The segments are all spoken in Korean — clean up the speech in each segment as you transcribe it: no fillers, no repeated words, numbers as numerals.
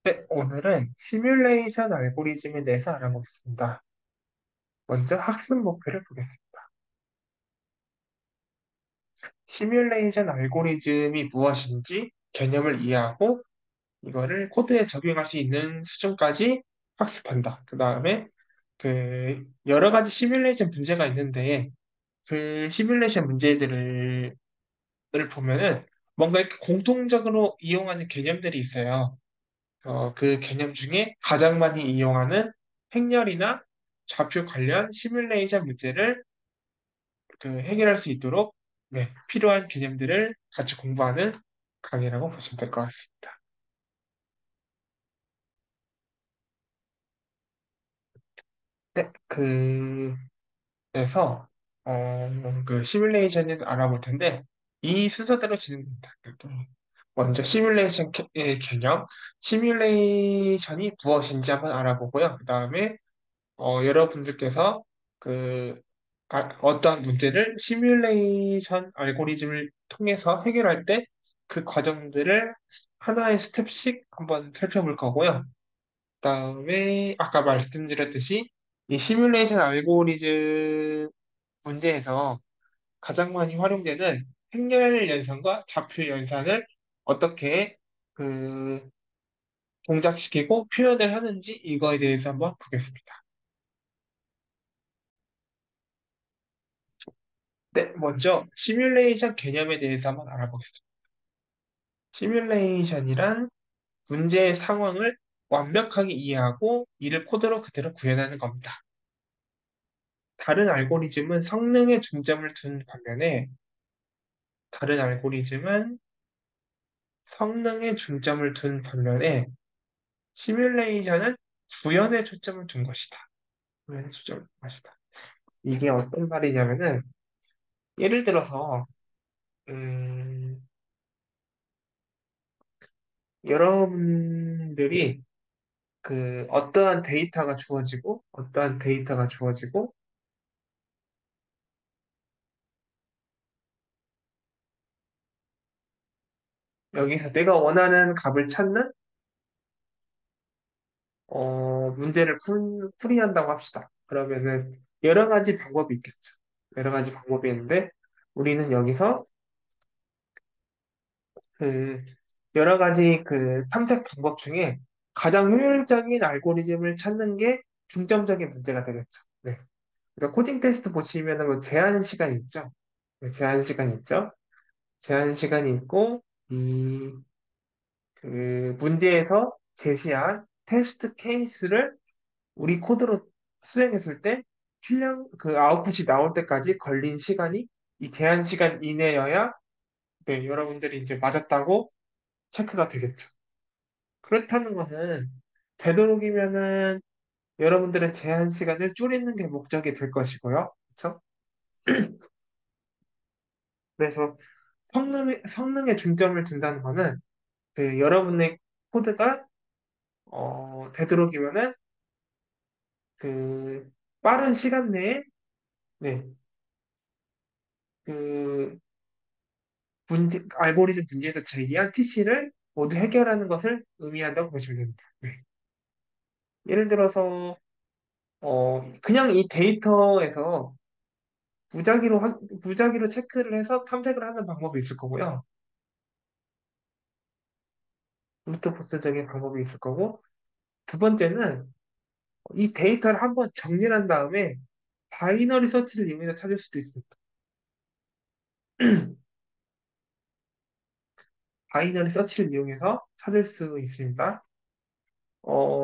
네, 오늘은 시뮬레이션 알고리즘에 대해서 알아보겠습니다. 먼저 학습 목표를 보겠습니다. 시뮬레이션 알고리즘이 무엇인지 개념을 이해하고 이거를 코드에 적용할 수 있는 수준까지 학습한다. 그 다음에 여러 가지 시뮬레이션 문제가 있는데 그 시뮬레이션 문제들을 보면은 뭔가 이렇게 공통적으로 이용하는 개념들이 있어요. 그 개념 중에 가장 많이 이용하는 행렬이나 좌표 관련 시뮬레이션 문제를 해결할 수 있도록 네, 필요한 개념들을 같이 공부하는 강의라고 보시면 될 것 같습니다. 네, 그래서 시뮬레이션을 알아볼 텐데 이 순서대로 진행됩니다. 먼저 시뮬레이션의 개념, 시뮬레이션이 무엇인지 한번 알아보고요. 그 다음에 여러분들께서 그 어떠한 문제를 시뮬레이션 알고리즘을 통해서 해결할 때 그 과정들을 하나의 스텝씩 한번 살펴볼 거고요. 그다음에 아까 말씀드렸듯이 이 시뮬레이션 알고리즘 문제에서 가장 많이 활용되는 행렬 연산과 좌표 연산을 어떻게 그 동작시키고 표현을 하는지 이거에 대해서 한번 보겠습니다. 네, 먼저 시뮬레이션 개념에 대해서 한번 알아보겠습니다. 시뮬레이션이란 문제의 상황을 완벽하게 이해하고 이를 코드로 그대로 구현하는 겁니다. 다른 알고리즘은 성능에 중점을 둔 반면에 다른 알고리즘은 성능에 중점을 둔 반면에 시뮬레이션은 구현에 초점을 둔 것이다. 구현에 초점을 둔 것이다. 이게 어떤 말이냐면은 예를 들어서 음, 여러분들이 어떠한 데이터가 주어지고 여기서 내가 원하는 값을 찾는 문제를 풀이한다고 합시다. 그러면은 여러 가지 방법이 있겠죠. 여러 가지 방법이 있는데 우리는 여기서 그 여러 가지 탐색 방법 중에 가장 효율적인 알고리즘을 찾는 게 중점적인 문제가 되겠죠. 네. 그러니까 코딩 테스트 보시면은 뭐 제한 시간이 있죠. 네, 제한 시간이 있죠. 제한 시간이 있고 이 문제에서 제시한 테스트 케이스를 우리 코드로 수행했을 때 아웃풋이 나올 때까지 걸린 시간이 이 제한 시간 이내여야 네, 여러분들이 이제 맞았다고 체크가 되겠죠. 그렇다는 것은 되도록이면은 여러분들의 제한 시간을 줄이는 게 목적이 될 것이고요. 그렇죠? 그래서 성능에 중점을 둔다는 거는 여러분의 코드가 되도록이면은 그 빠른 시간 내에 네, 그 알고리즘 문제에서 제기한 TC를 모두 해결하는 것을 의미한다고 보시면 됩니다. 네. 예를 들어서 그냥 이 데이터에서 무작위로 체크를 해서 탐색을 하는 방법이 있을 거고요. 브루트포스적인 방법이 있을 거고, 두 번째는 이 데이터를 한번 정리한 다음에 바이너리 서치를 이용해서 찾을 수도 있습니다. 바이너리 서치를 이용해서 찾을 수 있습니다.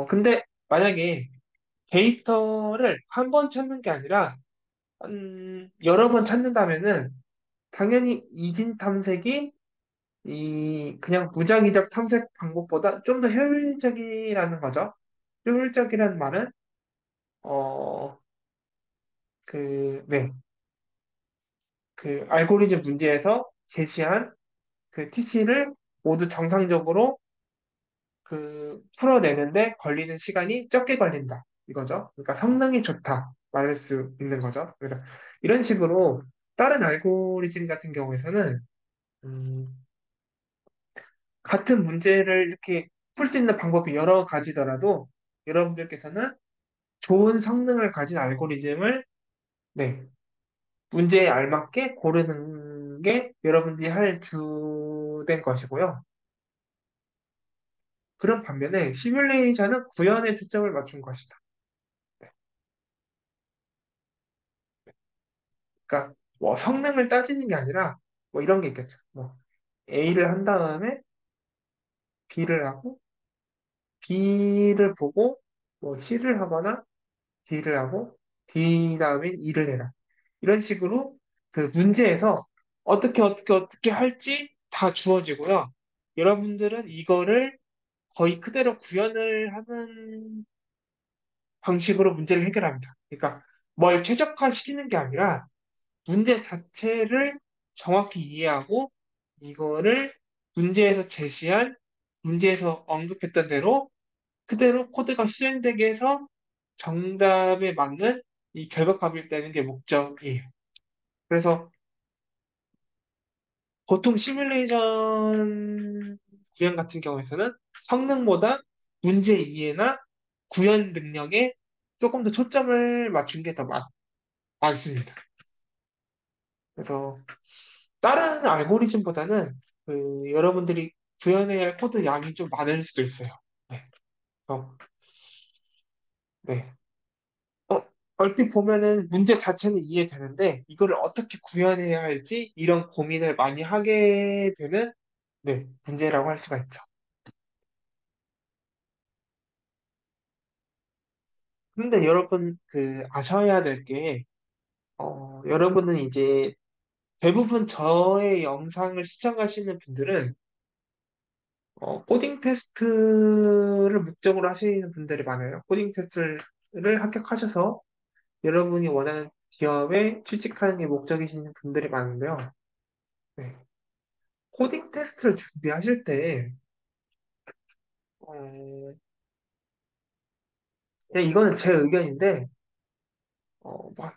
근데 만약에 데이터를 한 번 찾는 게 아니라 여러 번 찾는다면은 당연히 이진 탐색이 이 그냥 무작위적 탐색 방법보다 좀 더 효율적이라는 거죠. 효율적이라는 말은 어, 네, 알고리즘 문제에서 제시한 TC를 모두 정상적으로 풀어내는데 걸리는 시간이 적게 걸린다. 이거죠. 그러니까 성능이 좋다. 말할 수 있는 거죠. 그래서 이런 식으로 다른 알고리즘 같은 경우에서는 음, 같은 문제를 이렇게 풀 수 있는 방법이 여러 가지더라도 여러분들께서는 좋은 성능을 가진 알고리즘을 네, 문제에 알맞게 고르는 게 여러분들이 할 주된 것이고요. 그런 반면에 시뮬레이션은 구현에 초점을 맞춘 것이다. 그러니까 뭐 성능을 따지는 게 아니라 뭐 이런 게 있겠죠. 뭐 A를 한 다음에 B를 하고 B를 보고 뭐 C를 하거나 D를 하고 D 다음에 E를 해라. 이런 식으로 그 문제에서 어떻게 할지 다 주어지고요. 여러분들은 이거를 거의 그대로 구현을 하는 방식으로 문제를 해결합니다. 그러니까 뭘 최적화시키는 게 아니라 문제 자체를 정확히 이해하고 이거를 문제에서 제시한 문제에서 언급했던 대로 그대로 코드가 실행되게 해서 정답에 맞는 이 결과값을 떼는 게 목적이에요. 그래서 보통 시뮬레이션 구현 같은 경우에서는 성능보다 문제 이해나 구현 능력에 조금 더 초점을 맞춘 게 더 많습니다. 그래서 다른 알고리즘보다는 그 여러분들이 구현해야 할 코드 양이 좀 많을 수도 있어요. 네. 그래서 네. 어, 얼핏 보면은 문제 자체는 이해되는데 이거를 어떻게 구현해야 할지 이런 고민을 많이 하게 되는 네, 문제라고 할 수가 있죠. 근데 여러분 그 아셔야 될 게 여러분은 이제 대부분 저의 영상을 시청하시는 분들은 코딩 테스트를 목적으로 하시는 분들이 많아요. 코딩 테스트를 합격하셔서 여러분이 원하는 기업에 취직하는 게 목적이신 분들이 많은데요. 네. 코딩 테스트를 준비하실 때, 어, 그냥 이거는 제 의견인데,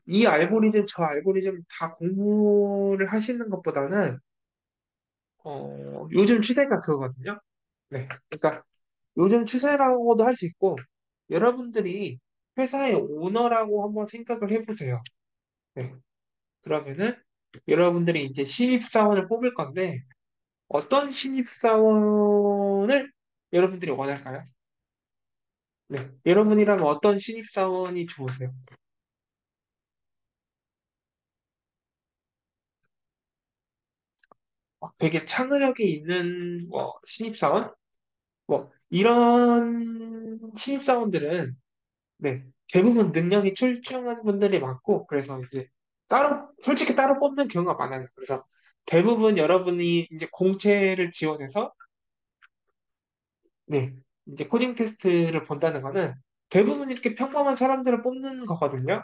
이 알고리즘, 저 알고리즘 다 공부를 하시는 것보다는, 요즘 추세가 그거거든요. 네. 그러니까 요즘 추세라고도 할 수 있고, 여러분들이 회사의 오너라고 한번 생각을 해보세요. 네. 그러면은, 여러분들이 이제 신입사원을 뽑을 건데, 어떤 신입사원을 여러분들이 원할까요? 네. 여러분이라면 어떤 신입사원이 좋으세요? 되게 창의력이 있는 뭐 신입사원? 뭐 이런 신입사원들은 네. 대부분 능력이 출중한 분들이 많고 그래서 이제 솔직히 따로 뽑는 경우가 많아요. 그래서 대부분 여러분이 이제 공채를 지원해서 네. 이제 코딩 테스트를 본다는 거는 대부분 이렇게 평범한 사람들을 뽑는 거거든요.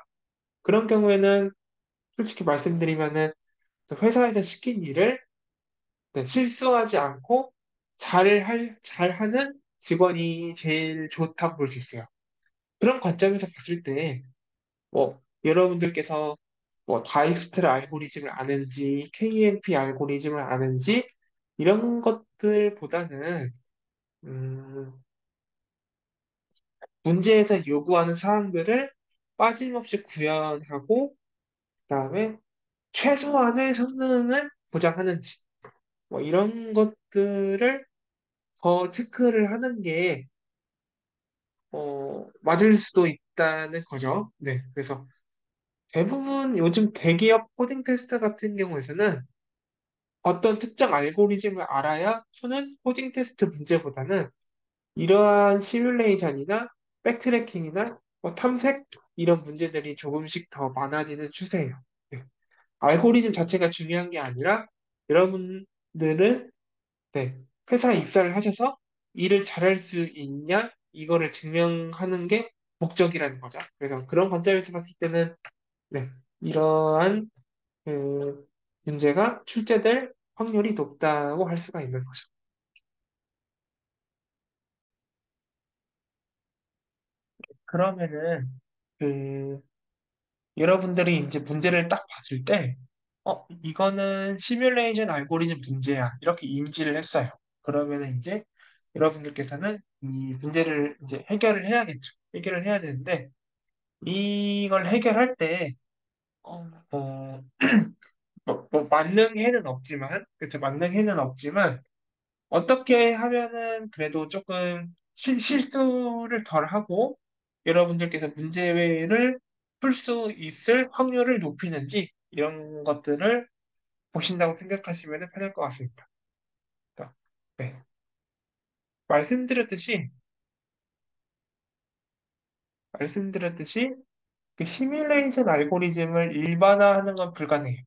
그런 경우에는 솔직히 말씀드리면은 회사에서 시킨 일을 네, 실수하지 않고 잘하는 직원이 제일 좋다고 볼 수 있어요. 그런 관점에서 봤을 때, 뭐, 여러분들께서 뭐, 다이스트를 알고리즘을 아는지, KMP 알고리즘을 아는지, 이런 것들보다는, 음, 문제에서 요구하는 사항들을 빠짐없이 구현하고, 그다음에 최소한의 성능을 보장하는지, 뭐, 이런 것들을 더 체크를 하는 게 맞을 수도 있다는 거죠. 네. 그래서 대부분 요즘 대기업 코딩 테스트 같은 경우에서는 어떤 특정 알고리즘을 알아야 푸는 코딩 테스트 문제보다는 이러한 시뮬레이션이나 백트래킹이나 뭐 탐색 이런 문제들이 조금씩 더 많아지는 추세예요. 네. 알고리즘 자체가 중요한 게 아니라 여러분들은 네, 회사에 입사를 하셔서 일을 잘할 수 있냐, 이거를 증명하는 게 목적이라는 거죠. 그래서 그런 관점에서 봤을 때는, 네, 이러한 그 문제가 출제될 확률이 높다고 할 수가 있는 거죠. 그러면은, 그, 여러분들이 이제 문제를 딱 봤을 때, 이거는 시뮬레이션 알고리즘 문제야. 이렇게 인지를 했어요. 그러면은 이제 여러분들께서는 이 문제를 이제 해결을 해야겠죠. 해결을 해야 되는데, 이걸 해결할 때, 뭐, 뭐 만능해는 없지만, 그쵸, 만능해는 없지만, 어떻게 하면은 그래도 조금 실수를 덜 하고, 여러분들께서 문제를 풀 수 있을 확률을 높이는지, 이런 것들을 보신다고 생각하시면 편할 것 같습니다. 네. 말씀드렸듯이, 말씀드렸듯이, 그 시뮬레이션 알고리즘을 일반화하는 건 불가능해요.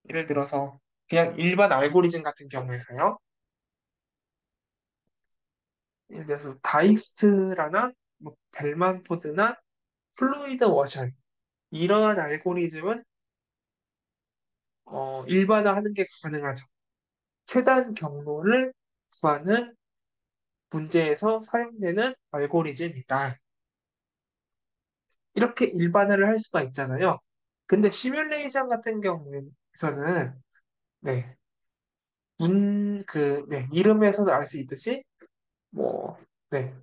예를 들어서 그냥 일반 알고리즘 같은 경우에서요. 예를 들어서 다이스트라나 뭐 벨만포드나 플루이드 워션 이러한 알고리즘은 일반화하는 게 가능하죠. 최단 경로를 구하는 문제에서 사용되는 알고리즘이다. 이렇게 일반화를 할 수가 있잖아요. 근데 시뮬레이션 같은 경우에서는 네, 네, 이름에서도 알 수 있듯이 뭐 네,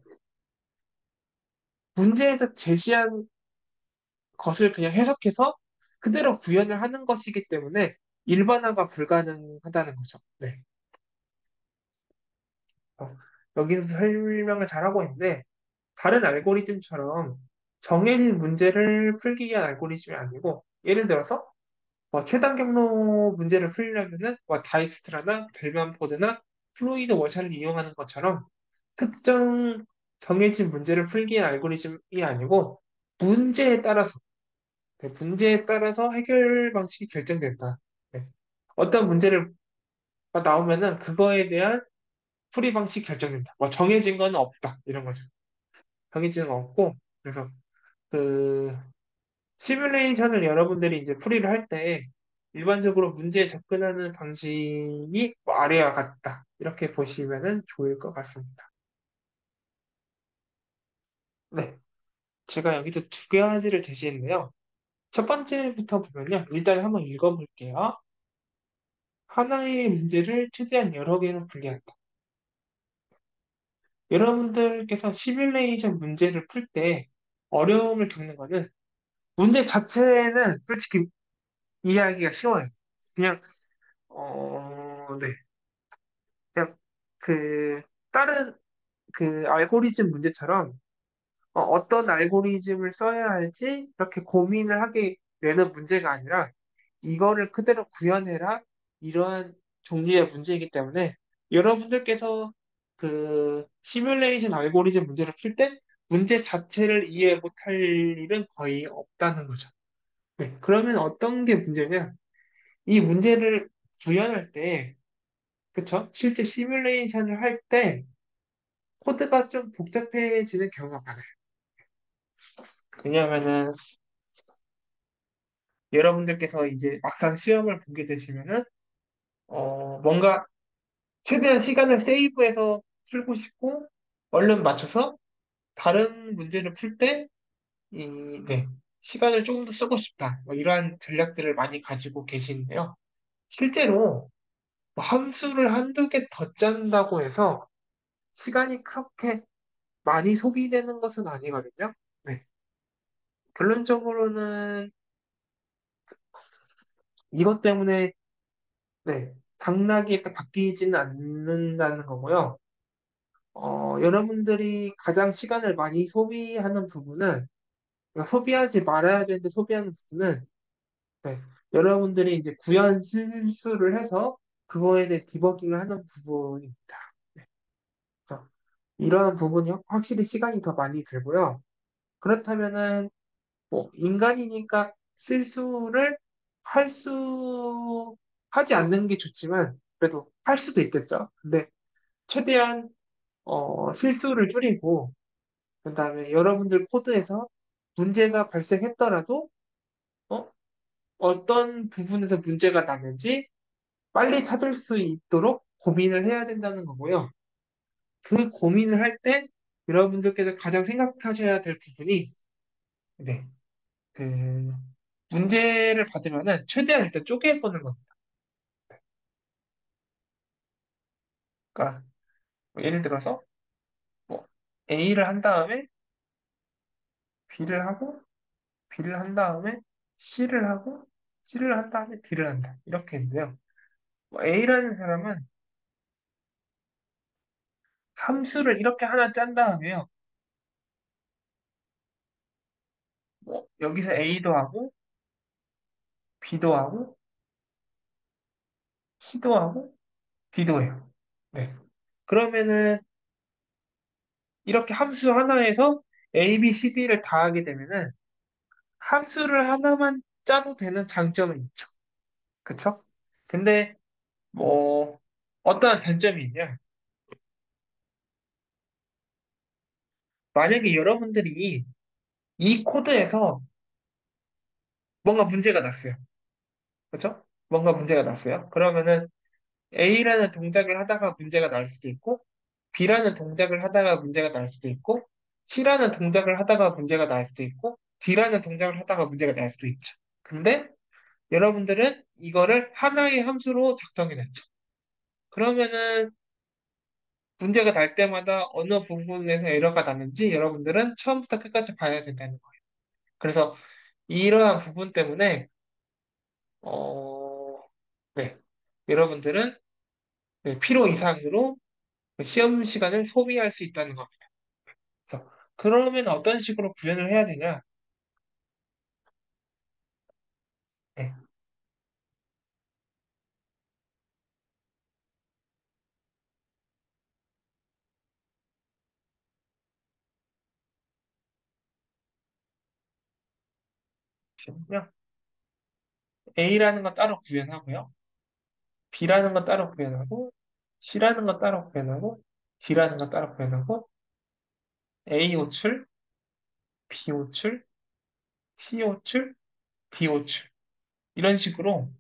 문제에서 제시한 것을 그냥 해석해서 그대로 구현을 하는 것이기 때문에 일반화가 불가능하다는 거죠. 네. 어, 여기서 설명을 잘하고 있는데 다른 알고리즘처럼 정해진 문제를 풀기 위한 알고리즘이 아니고 예를 들어서 최단 경로 문제를 풀려면은 다이스트라나 벨만포드나 플루이드 워션을 이용하는 것처럼 특정 정해진 문제를 풀기 위한 알고리즘이 아니고 문제에 따라서 네, 문제에 따라서 해결 방식이 결정된다. 네. 어떤 문제를 나오면은 그거에 대한 풀이 방식이 결정된다. 정해진 건 없다. 이런 거죠. 정해진 건 없고, 그래서 그 시뮬레이션을 여러분들이 이제 풀이를 할 때 일반적으로 문제에 접근하는 방식이 아래와 같다. 이렇게 보시면은 좋을 것 같습니다. 네. 제가 여기서 두 가지를 제시했는데요. 첫 번째부터 보면요. 일단 한번 읽어볼게요. 하나의 문제를 최대한 여러 개로 분리한다. 여러분들께서 시뮬레이션 문제를 풀 때 어려움을 겪는 거는 문제 자체는 솔직히 이해하기가 쉬워요. 그냥, 네. 그냥 그, 다른 알고리즘 문제처럼 떤 알고리즘을 써야 할지 이렇게 고민을 하게 되는 문제가 아니라 이거를 그대로 구현해라 이러한 종류의 문제이기 때문에 여러분들께서 그 시뮬레이션 알고리즘 문제를 풀 때 문제 자체를 이해 못할 일은 거의 없다는 거죠. 네, 그러면 어떤 게 문제냐? 이 문제를 구현할 때, 그쵸? 실제 시뮬레이션을 할 때 코드가 좀 복잡해지는 경우가 많아요. 왜냐하면은 여러분들께서 이제 막상 시험을 보게 되시면은 뭔가 최대한 시간을 세이브해서 풀고 싶고 얼른 맞춰서 다른 문제를 풀 때 네, 시간을 조금 더 쓰고 싶다. 이러한 전략들을 많이 가지고 계시는데요. 실제로 뭐 함수를 한두 개 더 짠다고 해서 시간이 그렇게 많이 소비되는 것은 아니거든요. 네. 결론적으로는 이것 때문에 네, 당락이 이렇게 바뀌지는 않는다는 거고요. 여러분들이 가장 시간을 많이 소비하는 부분은 그러니까 소비하지 말아야 되는데 소비하는 부분은 네, 여러분들이 이제 구현 실수를 해서 그거에 대해 디버깅을 하는 부분입니다. 네, 그래서 이러한 부분이 확실히 시간이 더 많이 들고요. 그렇다면은 뭐 인간이니까 실수를 할 수, 하지 않는 게 좋지만 그래도 할 수도 있겠죠. 근데 최대한 실수를 줄이고 그다음에 여러분들 코드에서 문제가 발생했더라도 어, 어떤 부분에서 문제가 났는지 빨리 찾을 수 있도록 고민을 해야 된다는 거고요. 그 고민을 할 때 여러분들께서 가장 생각하셔야 될 부분이 네, 그 문제를 받으면은 최대한 일단 쪼개보는 겁니다. 그러니까 뭐 예를 들어서 뭐 A를 한 다음에 B를 하고 B를 한 다음에 C를 하고 C를 한 다음에 D를 한다. 이렇게 했는데요. 뭐 A라는 사람은 함수를 이렇게 하나 짠 다음에요. 뭐 여기서 A도 하고 B도 하고 C도 하고 D도 해요. 네. 그러면은 이렇게 함수 하나에서 A, B, C, D를 다 하게 되면은 함수를 하나만 짜도 되는 장점은 있죠. 그쵸? 근데 뭐 어떠한 단점이 있냐? 만약에 여러분들이 이 코드에서 뭔가 문제가 났어요. 그쵸? 뭔가 문제가 났어요. 그러면은 A라는 동작을 하다가 문제가 날 수도 있고 B라는 동작을 하다가 문제가 날 수도 있고 C라는 동작을 하다가 문제가 날 수도 있고 D라는 동작을 하다가 문제가 날 수도 있죠. 근데 여러분들은 이거를 하나의 함수로 작성해냈죠. 그러면은 문제가 날 때마다 어느 부분에서 에러가 났는지 여러분들은 처음부터 끝까지 봐야 된다는 거예요. 그래서 이러한 부분 때문에 어, 네, 여러분들은 네, 필요 이상으로 시험 시간을 소비할 수 있다는 겁니다. 그래서 그러면 어떤 식으로 구현을 해야 되냐? 네, 잠시만요. A라는 건 따로 구현하고요. B라는 건 따로 구현하고 C라는 건 따로 구현하고 D라는 건 따로 구현하고 A 호출, B 호출, C 호출, D 호출 이런 식으로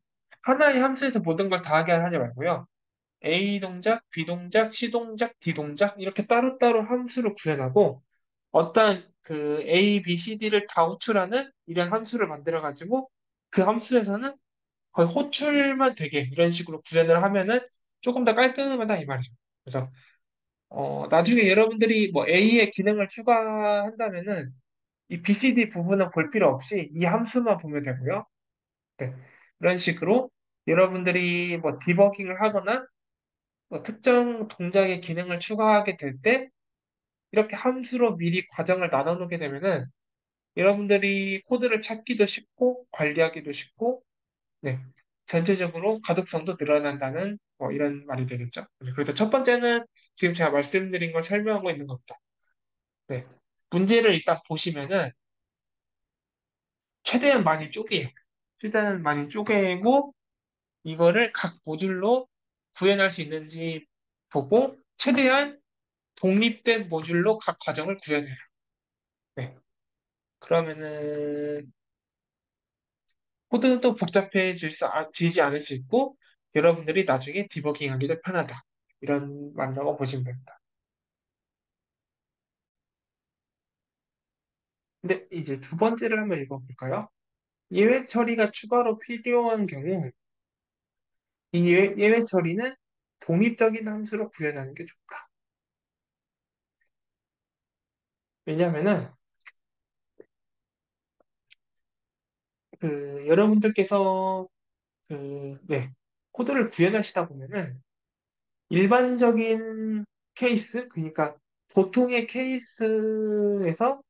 하나의 함수에서 모든 걸 다 하게 하지 말고요. A 동작, B 동작, C 동작, D 동작 이렇게 따로따로 함수를 구현하고 어떤 그 A, B, C, D를 다 호출하는 이런 함수를 만들어가지고 그 함수에서는 거의 호출만 되게 이런 식으로 구현을 하면은 조금 더 깔끔하다 이 말이죠. 그래서 나중에 여러분들이 뭐 A의 기능을 추가한다면은 이 BCD 부분은 볼 필요 없이 이 함수만 보면 되고요. 네. 이런 식으로 여러분들이 뭐 디버깅을 하거나 뭐 특정 동작의 기능을 추가하게 될 때 이렇게 함수로 미리 과정을 나눠 놓게 되면은 여러분들이 코드를 찾기도 쉽고 관리하기도 쉽고 네. 전체적으로 가독성도 늘어난다는 뭐 이런 말이 되겠죠. 네, 그래서 첫 번째는 지금 제가 말씀드린 걸 설명하고 있는 겁니다. 네. 문제를 일단 보시면은 최대한 많이 쪼개요. 최대한 많이 쪼개고 이거를 각 모듈로 구현할 수 있는지 보고 최대한 독립된 모듈로 각 과정을 구현해요. 네. 그러면은 코드는 또 복잡해지지 않을 수 있고 여러분들이 나중에 디버깅하기도 편하다. 이런 말이라고 보시면 됩니다. 근데 이제 두 번째를 한번 읽어볼까요? 예외 처리가 추가로 필요한 경우 이 예외 처리는 독립적인 함수로 구현하는 게 좋다. 왜냐면은 그 여러분들께서 네, 코드를 구현하시다 보면은 일반적인 케이스, 그러니까 보통의 케이스에서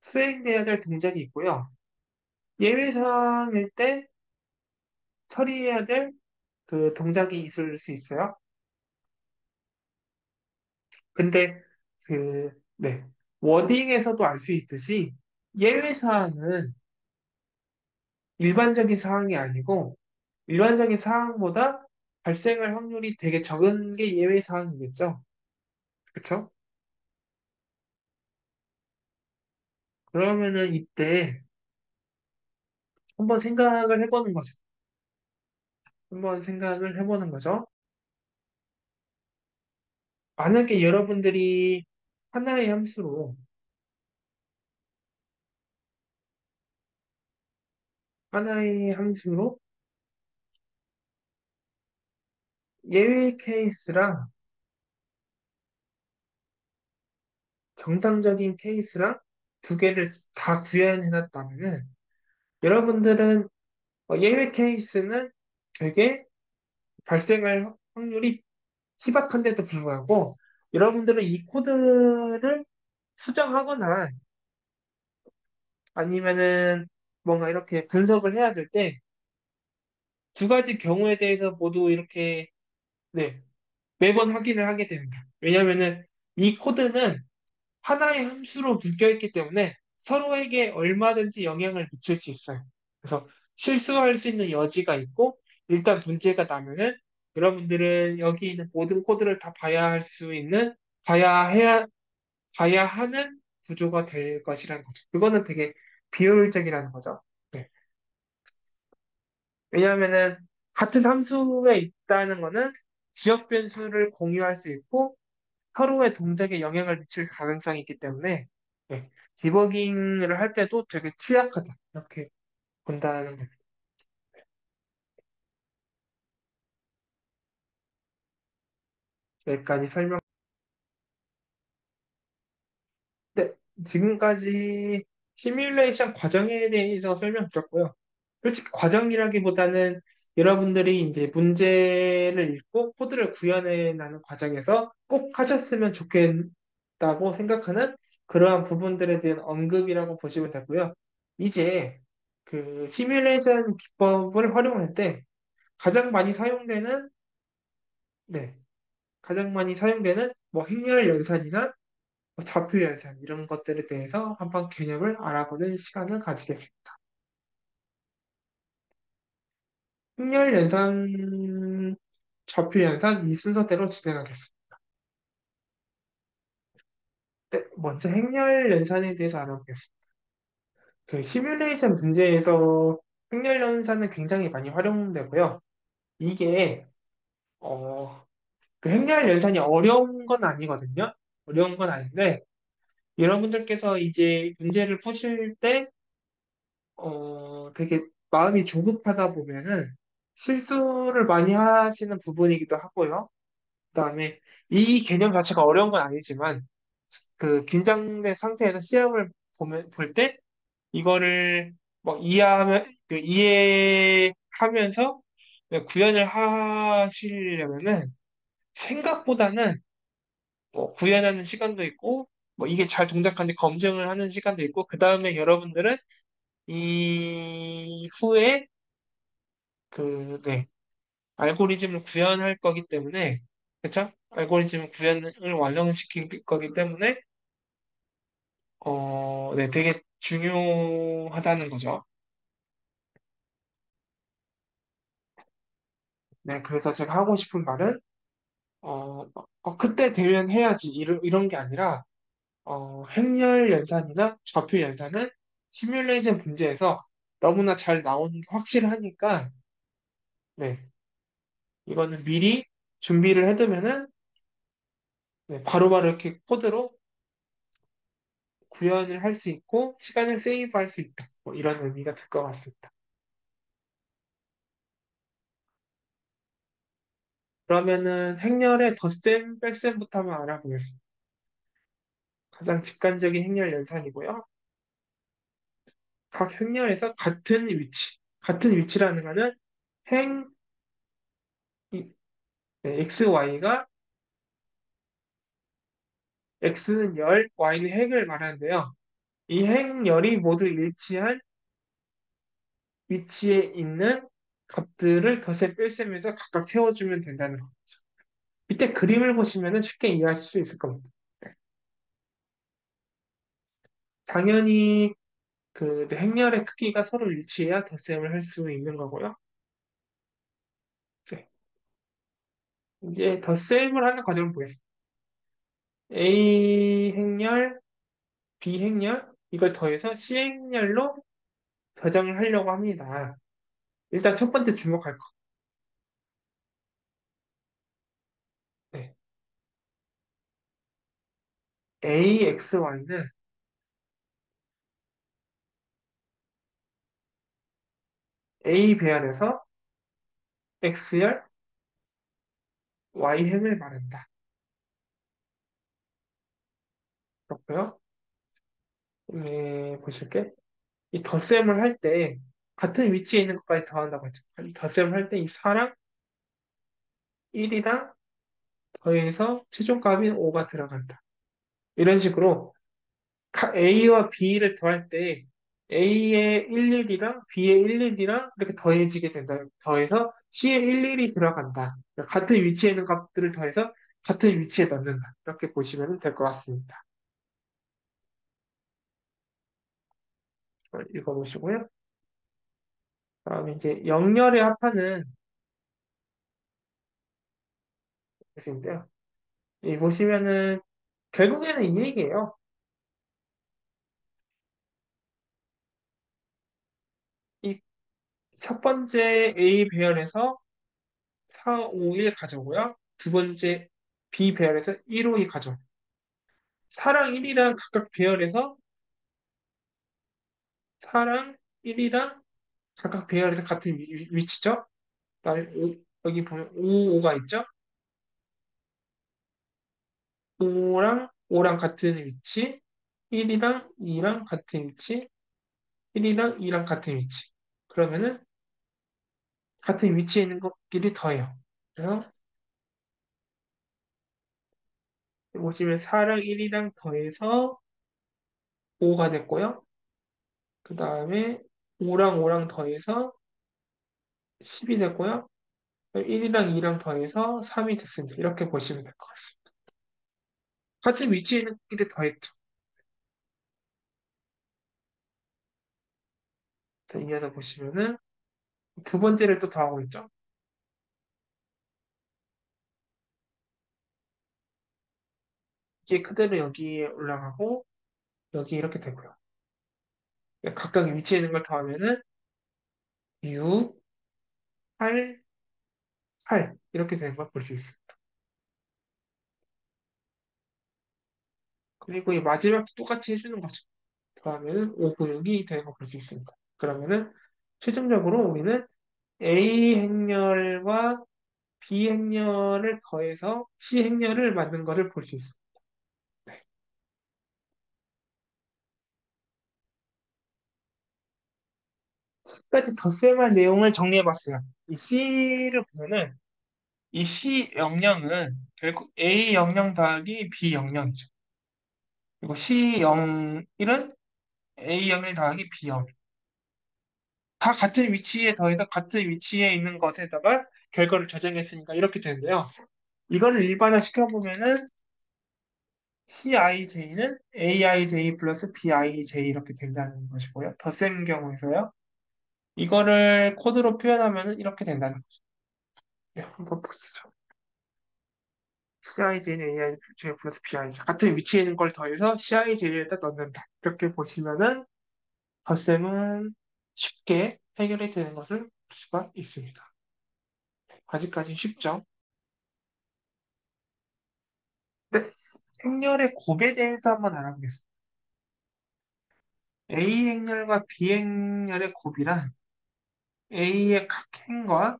수행돼야 될 동작이 있고요. 예외사항일 때 처리해야 될 그 동작이 있을 수 있어요. 근데 네, 워딩에서도 알 수 있듯이 예외사항은 일반적인 사항이 아니고 일반적인 사항보다 발생할 확률이 되게 적은 게 예외사항이겠죠. 그쵸? 그러면은 이때 한번 생각을 해보는 거죠. 한번 생각을 해보는 거죠. 만약에 여러분들이 하나의 함수로, 하나의 함수로 예외 케이스랑 정상적인 케이스랑 두 개를 다 구현해놨다면은 여러분들은 예외 케이스는 되게 발생할 확률이 희박한데도 불구하고 여러분들은 이 코드를 수정하거나 아니면은 뭔가 이렇게 분석을 해야 될 때 두 가지 경우에 대해서 모두 이렇게 네, 매번 확인을 하게 됩니다. 왜냐면은 이 코드는 하나의 함수로 묶여있기 때문에 서로에게 얼마든지 영향을 미칠 수 있어요. 그래서 실수할 수 있는 여지가 있고, 일단 문제가 나면은 여러분들은 여기 있는 모든 코드를 다 봐야 할 수 있는, 봐야 해야, 봐야 하는 구조가 될 것이라는 거죠. 그거는 되게 비효율적이라는 거죠. 네. 왜냐하면은 같은 함수에 있다는 거는 지역 변수를 공유할 수 있고, 서로의 동작에 영향을 미칠 가능성이 있기 때문에 네, 디버깅을 할 때도 되게 취약하다 이렇게 본다는 겁니다. 여기까지 설명. 네, 지금까지 시뮬레이션 과정에 대해서 설명드렸고요. 솔직히 과정이라기보다는 여러분들이 이제 문제를 읽고 코드를 구현해 나는 과정에서 꼭 하셨으면 좋겠다고 생각하는 그러한 부분들에 대한 언급이라고 보시면 되고요. 이제 그 시뮬레이션 기법을 활용할 때 가장 많이 사용되는, 네, 가장 많이 사용되는 뭐 행렬 연산이나 뭐 좌표 연산 이런 것들에 대해서 한번 개념을 알아보는 시간을 가지겠습니다. 행렬 연산, 좌표 연산 이 순서대로 진행하겠습니다. 네, 먼저 행렬 연산에 대해서 알아보겠습니다. 그 시뮬레이션 문제에서 행렬 연산은 굉장히 많이 활용되고요. 이게 어, 그 행렬 연산이 어려운 건 아니거든요. 어려운 건 아닌데 여러분들께서 이제 문제를 푸실 때 되게 마음이 조급하다 보면은 실수를 많이 하시는 부분이기도 하고요. 그다음에 이 개념 자체가 어려운 건 아니지만 그 긴장된 상태에서 시험을 볼 때 이거를 뭐 이해하면서 구현을 하시려면은 생각보다는 뭐 구현하는 시간도 있고 뭐 이게 잘 동작하는지 검증을 하는 시간도 있고 그 다음에 여러분들은 이후에 그 네, 알고리즘을 구현할 거기 때문에 그쵸? 알고리즘 구현을 완성시킬 거기 때문에 네, 되게 중요하다는 거죠. 네, 그래서 제가 하고 싶은 말은 그때 되면 해야지 이런 게 아니라 행렬 연산이나 좌표 연산은 시뮬레이션 문제에서 너무나 잘 나오는 게 확실하니까 네, 이거는 미리 준비를 해두면은 네, 바로바로 이렇게 코드로 구현을 할 수 있고 시간을 세이브할 수 있다. 뭐 이런 의미가 될 것 같습니다. 그러면은 행렬의 덧셈, 뺄셈부터 한번 알아보겠습니다. 가장 직관적인 행렬 연산이고요. 각 행렬에서 같은 위치라는 거는 행, x, y가 x는 열, y는 핵을 말하는데요. 이 행열이 모두 일치한 위치에 있는 값들을 덧셈, 뺄셈해서 각각 채워주면 된다는 거죠. 이때 그림을 보시면 쉽게 이해하실 수 있을 겁니다. 당연히 그 행렬의 크기가 서로 일치해야 덧셈을 할 수 있는 거고요. 네. 이제 덧셈을 하는 과정을 보겠습니다. A 행렬, B 행렬, 이걸 더해서 C 행렬로 저장을 하려고 합니다. 일단 첫 번째 주목할 거. 네. AXY는 A 배열에서 X열, Y행을 말한다. 그렇고요. 보실게. 이 덧셈을 할 때 같은 위치에 있는 것까지 더한다고 했죠. 이 덧셈을 할 때 이 4랑 1이랑 더해서 최종값인 5가 들어간다. 이런 식으로 A와 B를 더할 때 A의 11이랑 B의 11이랑 이렇게 더해지게 된다. 더해서 C의 11이 들어간다. 같은 위치에 있는 값들을 더해서 같은 위치에 넣는다. 이렇게 보시면 될 것 같습니다. 읽어보시고요. 다음에 이제 영열의 합하는 것인데요. 이 보시면은 결국에는 이 얘기예요. 이 첫 번째 A 배열에서 4, 5, 1 가져오고요. 두 번째 B 배열에서 1, 5, 2 가져오고 4랑 1이랑 각각 배열에서 4랑 1이랑 각각 배열에서 같은 위치죠. 그다음에 여기 보면 5, 5가 있죠. 5랑 5랑 같은 위치, 1이랑 2랑 같은 위치, 1이랑 2랑 같은 위치. 그러면은 같은 위치에 있는 것끼리 더해요. 그래서 보시면 4랑 1이랑 더해서 5가 됐고요. 그 다음에 5랑 5랑 더해서 10이 됐고요. 1이랑 2랑 더해서 3이 됐습니다. 이렇게 보시면 될 것 같습니다. 같은 위치에 있는 끼리 더했죠. 자, 이어서 보시면은 두 번째를 또 더하고 있죠. 이게 그대로 여기에 올라가고 여기 이렇게 되고요. 각각 위치에 있는 걸 더하면은 6, 8, 8 이렇게 되는 걸 볼 수 있습니다. 그리고 이 마지막도 똑같이 해주는 거죠. 더하면은 5, 9, 6이 되는 걸 볼 수 있습니다. 그러면은 최종적으로 우리는 A 행렬과 B 행렬을 더해서 C 행렬을 만든 것을 볼 수 있습니다. 네. 지금까지 덧셈할 내용을 정리해봤어요. 이 C를 보면은 이 C 영영은 결국 A 영영 더하기 B 영영이죠. 그리고 C 영일은 A 영일 더하기 B 영. 다 같은 위치에 더해서 같은 위치에 있는 것에다가 결과를 저장했으니까 이렇게 되는데요. 이거를 일반화 시켜보면은Cij는 Aij 플러스 Bij 이렇게 된다는 것이고요. 덧셈 경우에서요. 이거를 코드로 표현하면은 이렇게 된다는 거죠. 네, 한번 보시죠.Cij는 Aij 플러스 Bij. 같은 위치에 있는 걸 더해서Cij에다 넣는다. 이렇게 보시면은 덧셈은 쉽게 해결이 되는 것을 볼 수가 있습니다. 아직까지 쉽죠? 네, 행렬의 곱에 대해서 한번 알아보겠습니다. A 행렬과 B 행렬의 곱이란 A의 각 행과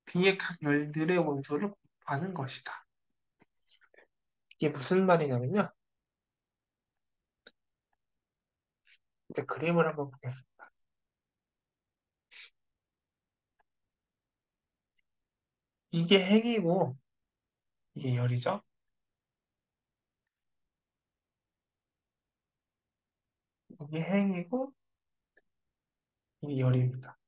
B의 각 열들의 원소를 곱하는 것이다. 이게 무슨 말이냐면요. 이제 그림을 한번 보겠습니다. 이게 행이고 이게 열이죠. 이게 행이고 이게 열입니다.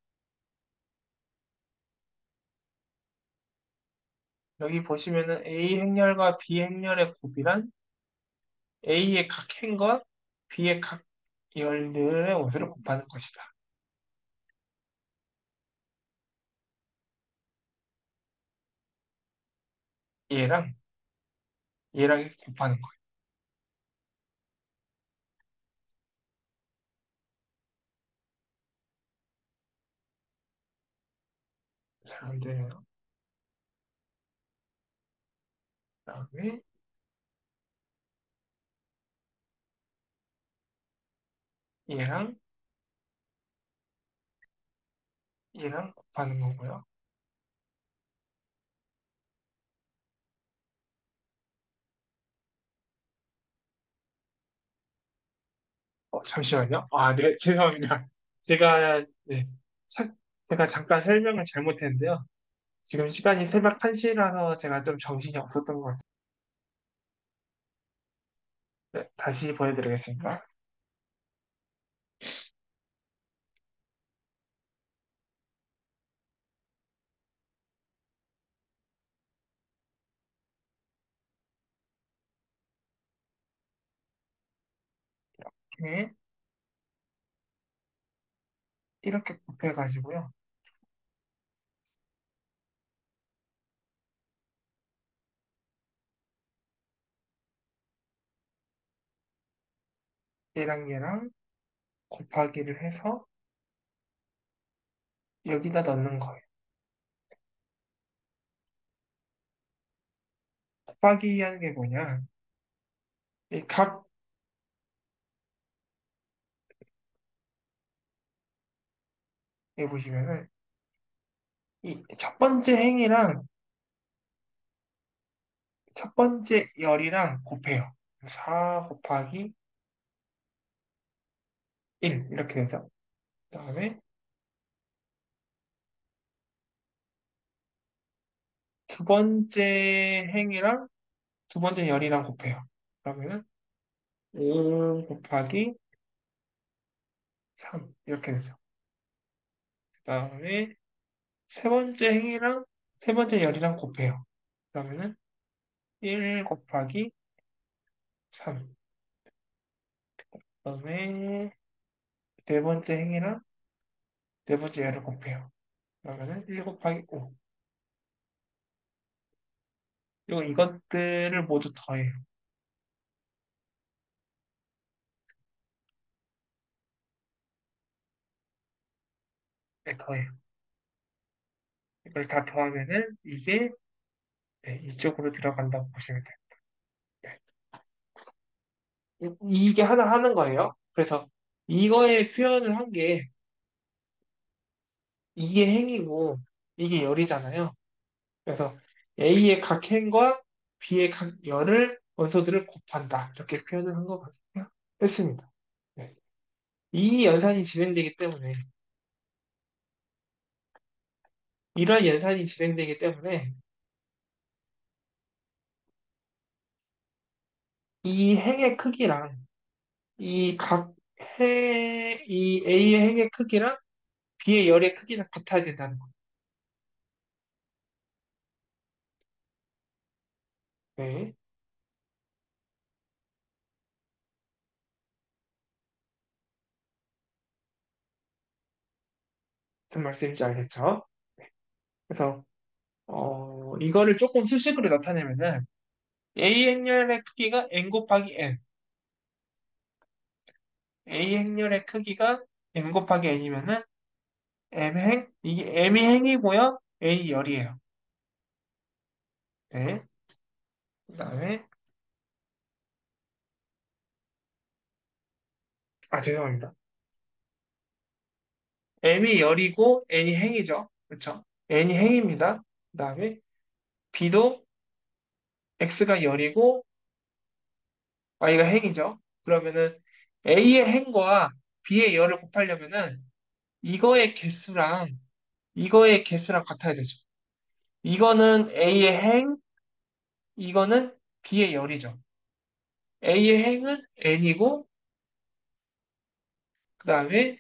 여기 보시면은 A 행렬과 B 행렬의 곱이란 A의 각 행과 B의 각 열들의 원소를 곱하는 것이다. 얘랑 얘랑 이렇게 곱하는 거예요. 잘 안 되네요. 그다음에 얘랑 얘랑 곱하는 거고요. 잠시만요. 아, 네, 죄송합니다. 제가, 네, 차- 제가 잠깐 설명을 잘못했는데요. 지금 시간이 새벽 1시라서 제가 좀 정신이 없었던 것 같아요. 네, 다시 보여드리겠습니다. 네, 이렇게 곱해가지고요. 얘랑 얘랑 곱하기를 해서 여기다 넣는 거예요. 곱하기 하는 게 뭐냐? 이 각, 여기 보시면은, 이 첫 번째 행이랑 첫 번째 열이랑 곱해요. 4 곱하기 1, 이렇게 되죠. 그 다음에 두 번째 행이랑 두 번째 열이랑 곱해요. 그러면은 5 곱하기 3, 이렇게 되죠. 그 다음에 세 번째 행이랑 세 번째 열이랑 곱해요. 그러면은 1 곱하기 3. 그 다음에 네 번째 행이랑 네 번째 열을 곱해요. 그러면은 1 곱하기 5. 그리고 이것들을 모두 더해요. 네, 더해요. 이걸 다 더하면은 이게 네, 이쪽으로 들어간다고 보시면 돼요. 네. 이게 하나 하는 거예요. 그래서 이거의 표현을 한 게 이게 행이고 이게 열이잖아요. 그래서 A의 각 행과 B의 각 열을 원소들을 곱한다. 이렇게 표현을 한 거거든요. 했습니다. 네. 이 연산이 진행되기 때문에 이런 연산이 진행되기 때문에 이 행의 크기랑 이 각 이 A의 행의 크기랑 B의 열의 크기가 같아야 된다는 거예요. 네. 무슨 말씀인지 알겠죠? 그래서 이거를 조금 수식으로 나타내면은 A 행렬의 크기가 n 곱하기 n, A 행렬의 크기가 n 곱하기 n이면은 m 행 이게 m이 행이고요, n이 열이에요. 네. 그다음에 죄송합니다. m이 열이고 n이 행이죠, 그렇죠? n이 행입니다. 그다음에 b도 x가 열이고 y가 행이죠. 그러면은 a의 행과 b의 열을 곱하려면은 이거의 개수랑 이거의 개수랑 같아야 되죠. 이거는 A의 행, 이거는 B의 열이죠. A의 행은 N이고, 그 다음에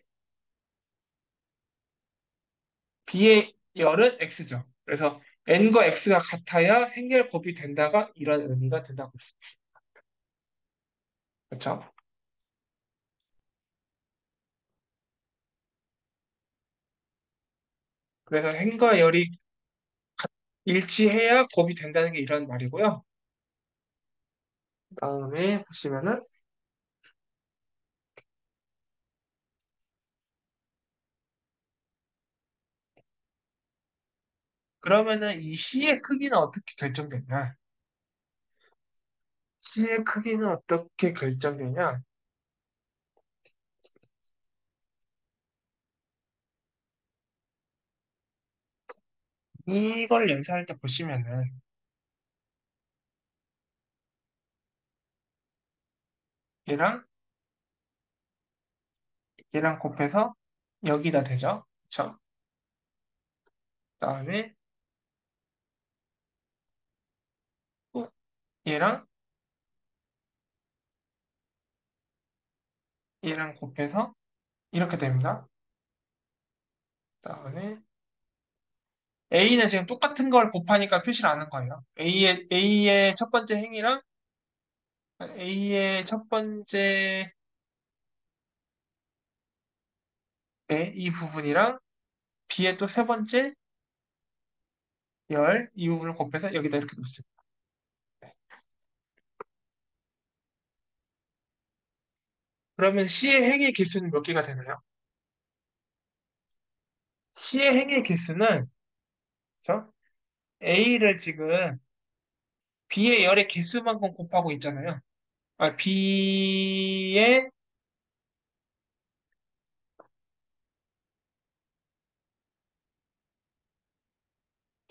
B의 열은 X죠. 그래서 N과 X가 같아야 행렬곱이 된다가 이런 의미가 된다고 했습니다. 그렇죠? 그래서 행과 열이 일치해야 곱이 된다는 게 이런 말이고요. 그 다음에 보시면은, 그러면은 이 C의 크기는 어떻게 결정되냐? C의 크기는 어떻게 결정되냐? 이걸 연산할 때 보시면은, 얘랑 얘랑 곱해서 여기다 되죠. 그쵸? 그다음에 또 얘랑 곱해서 이렇게 됩니다. 그다음에 A는 지금 똑같은 걸 곱하니까 표시를 안 한 거예요. A의 첫 번째 행이랑 A의 첫 번째 이 부분이랑 B의 또 세 번째 이 부분을 곱해서 여기다 이렇게 놓습니다. 그러면 C의 행의 개수는 몇 개가 되나요? C의 행의 개수는 그죠? A를 지금 B의 열의 개수만큼 곱하고 있잖아요. B의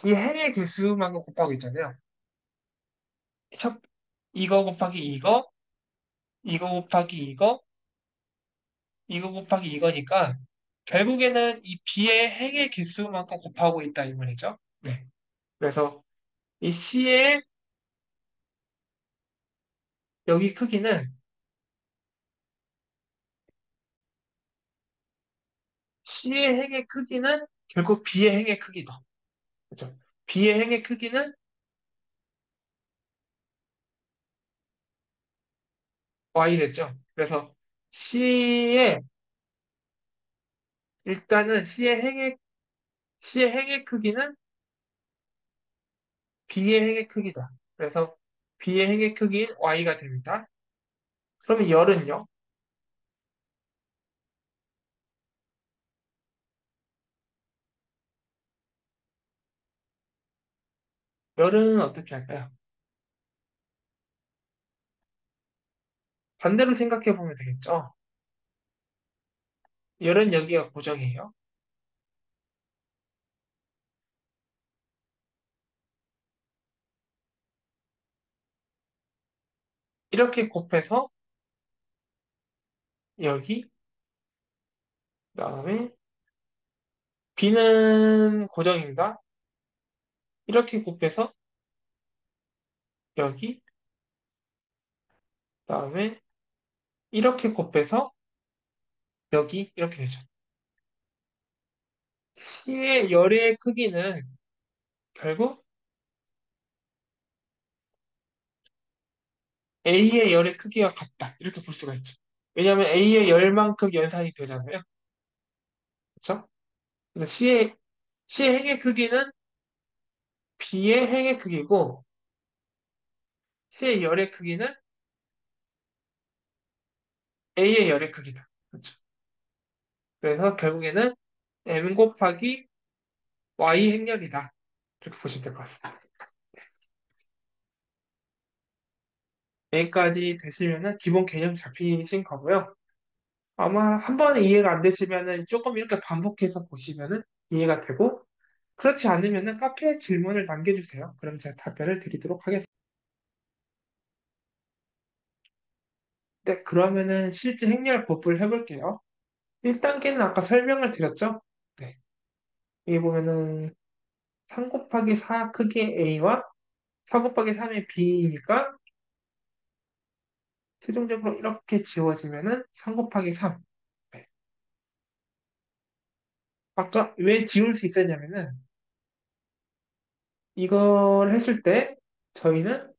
행의 개수만큼 곱하고 있잖아요. 첫, 이거 곱하기 이거 곱하기 이거 곱하기 이거니까 결국에는 이 B의 행의 개수만큼 곱하고 있다 이 말이죠. 네. 그래서 이 C의 여기 크기는 C의 행의 크기는 결국 B의 행의 크기다. 그죠? B의 행의 크기는 Y랬죠. 그래서 C의 일단은 C의 행의 크기는 B의 행의 크기다. 그래서 B의 행의 크기인 Y가 됩니다. 그러면 열은요? 열은 어떻게 할까요? 반대로 생각해 보면 되겠죠. 열은 여기가 고정이에요. 이렇게 곱해서 여기, 그다음에 B는 고정인가? 이렇게 곱해서 여기, 그다음에 이렇게 곱해서 여기 이렇게 되죠. C의 열의 크기는 결국 A의 열의 크기와 같다. 이렇게 볼 수가 있죠. 왜냐하면 A의 열만큼 연산이 되잖아요. 그렇죠? 그래서 C의 행의 크기는 B의 행의 크기고 C의 열의 크기는 A의 열의 크기다. 그렇죠? 그래서 결국에는 M 곱하기 Y 행렬이다. 이렇게 보시면 될 것 같습니다. 여기까지 되시면은 기본 개념 잡히신 거고요. 아마 한 번에 이해가 안 되시면은 조금 이렇게 반복해서 보시면은 이해가 되고, 그렇지 않으면은 카페에 질문을 남겨주세요. 그럼 제가 답변을 드리도록 하겠습니다. 네, 그러면은 실제 행렬 법을 해볼게요. 1단계는 아까 설명을 드렸죠? 네. 여기 보면은 3 곱하기 4 크기의 A와 4 곱하기 3의 B니까 최종적으로 이렇게 지워지면은 3 곱하기 3. 네. 아까 왜 지울 수 있었냐면은 이걸 했을 때 저희는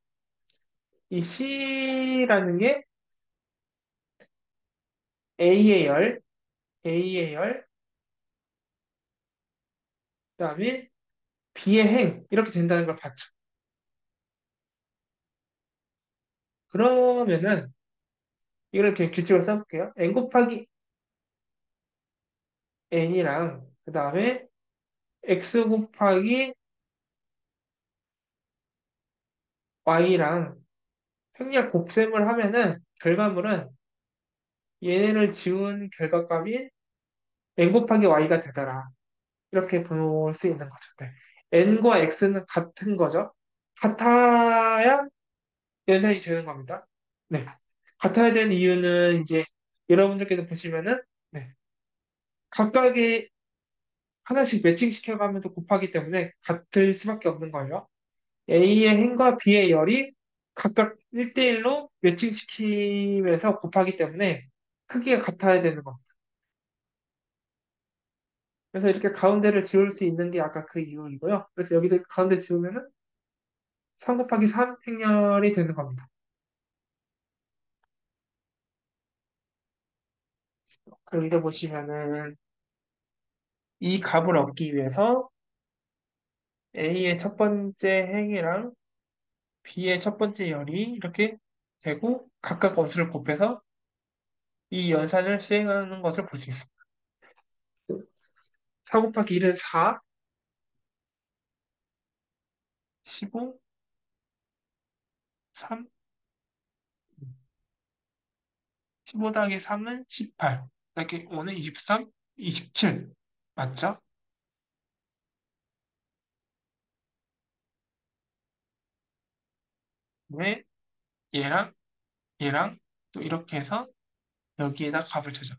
이 C라는 게 A의 열, A의 열, 그다음에 B의 행 이렇게 된다는 걸 봤죠. 그러면은 이걸 이렇게 규칙을 써볼게요. n 곱하기 n이랑 그다음에 x 곱하기 y랑 행렬 곱셈을 하면은 결과물은 얘네를 지운 결과값이 n 곱하기 y가 되더라. 이렇게 볼 수 있는 거죠. 네. n과 x는 같은 거죠. 같아야 연산이 되는 겁니다. 네. 같아야 되는 이유는 이제 여러분들께서 보시면은 네. 각각의 하나씩 매칭시켜가면서 곱하기 때문에 같을 수밖에 없는 거예요. A의 행과 B의 열이 각각 1대1로 매칭시키면서 곱하기 때문에 크기가 같아야 되는 겁니다. 그래서 이렇게 가운데를 지울 수 있는 게 아까 그 이유이고요. 그래서 여기를 가운데 지우면은 3 곱하기 3 행렬이 되는 겁니다. 여기서 보시면은 이 값을 얻기 위해서 A의 첫 번째 행이랑 B의 첫 번째 열이 이렇게 되고 각각 원수를 곱해서 이 연산을 수행하는 것을 볼 수 있습니다. 4 곱하기 1은 4, 15, 3, 15 더하기 3은 18. 이렇게 5는 23, 27. 맞죠? 왜 얘랑 얘랑 또 이렇게 해서 여기에다 값을 쳐줘.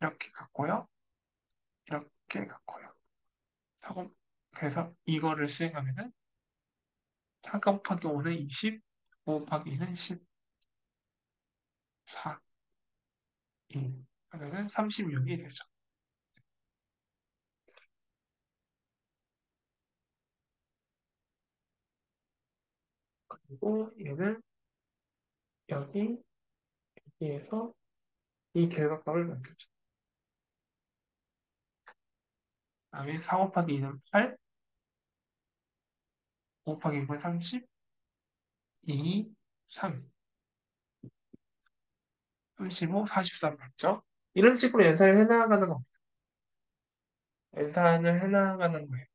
이렇게 갖고요. 이렇게 갖고요. 하고 그래서 이거를 수행하면은 4 곱하기 5는 20, 5 곱하기 2는 14, 2 하면은 36이 되죠. 그리고 얘는 여기에서 이 결과값을 만들죠. 그다음에 4 곱하기 2는 8, 5 곱하기 6은 30, 2, 3, 35, 43 맞죠? 이런 식으로 연산을 해나가는 겁니다. 연산을 해나가는 거예요.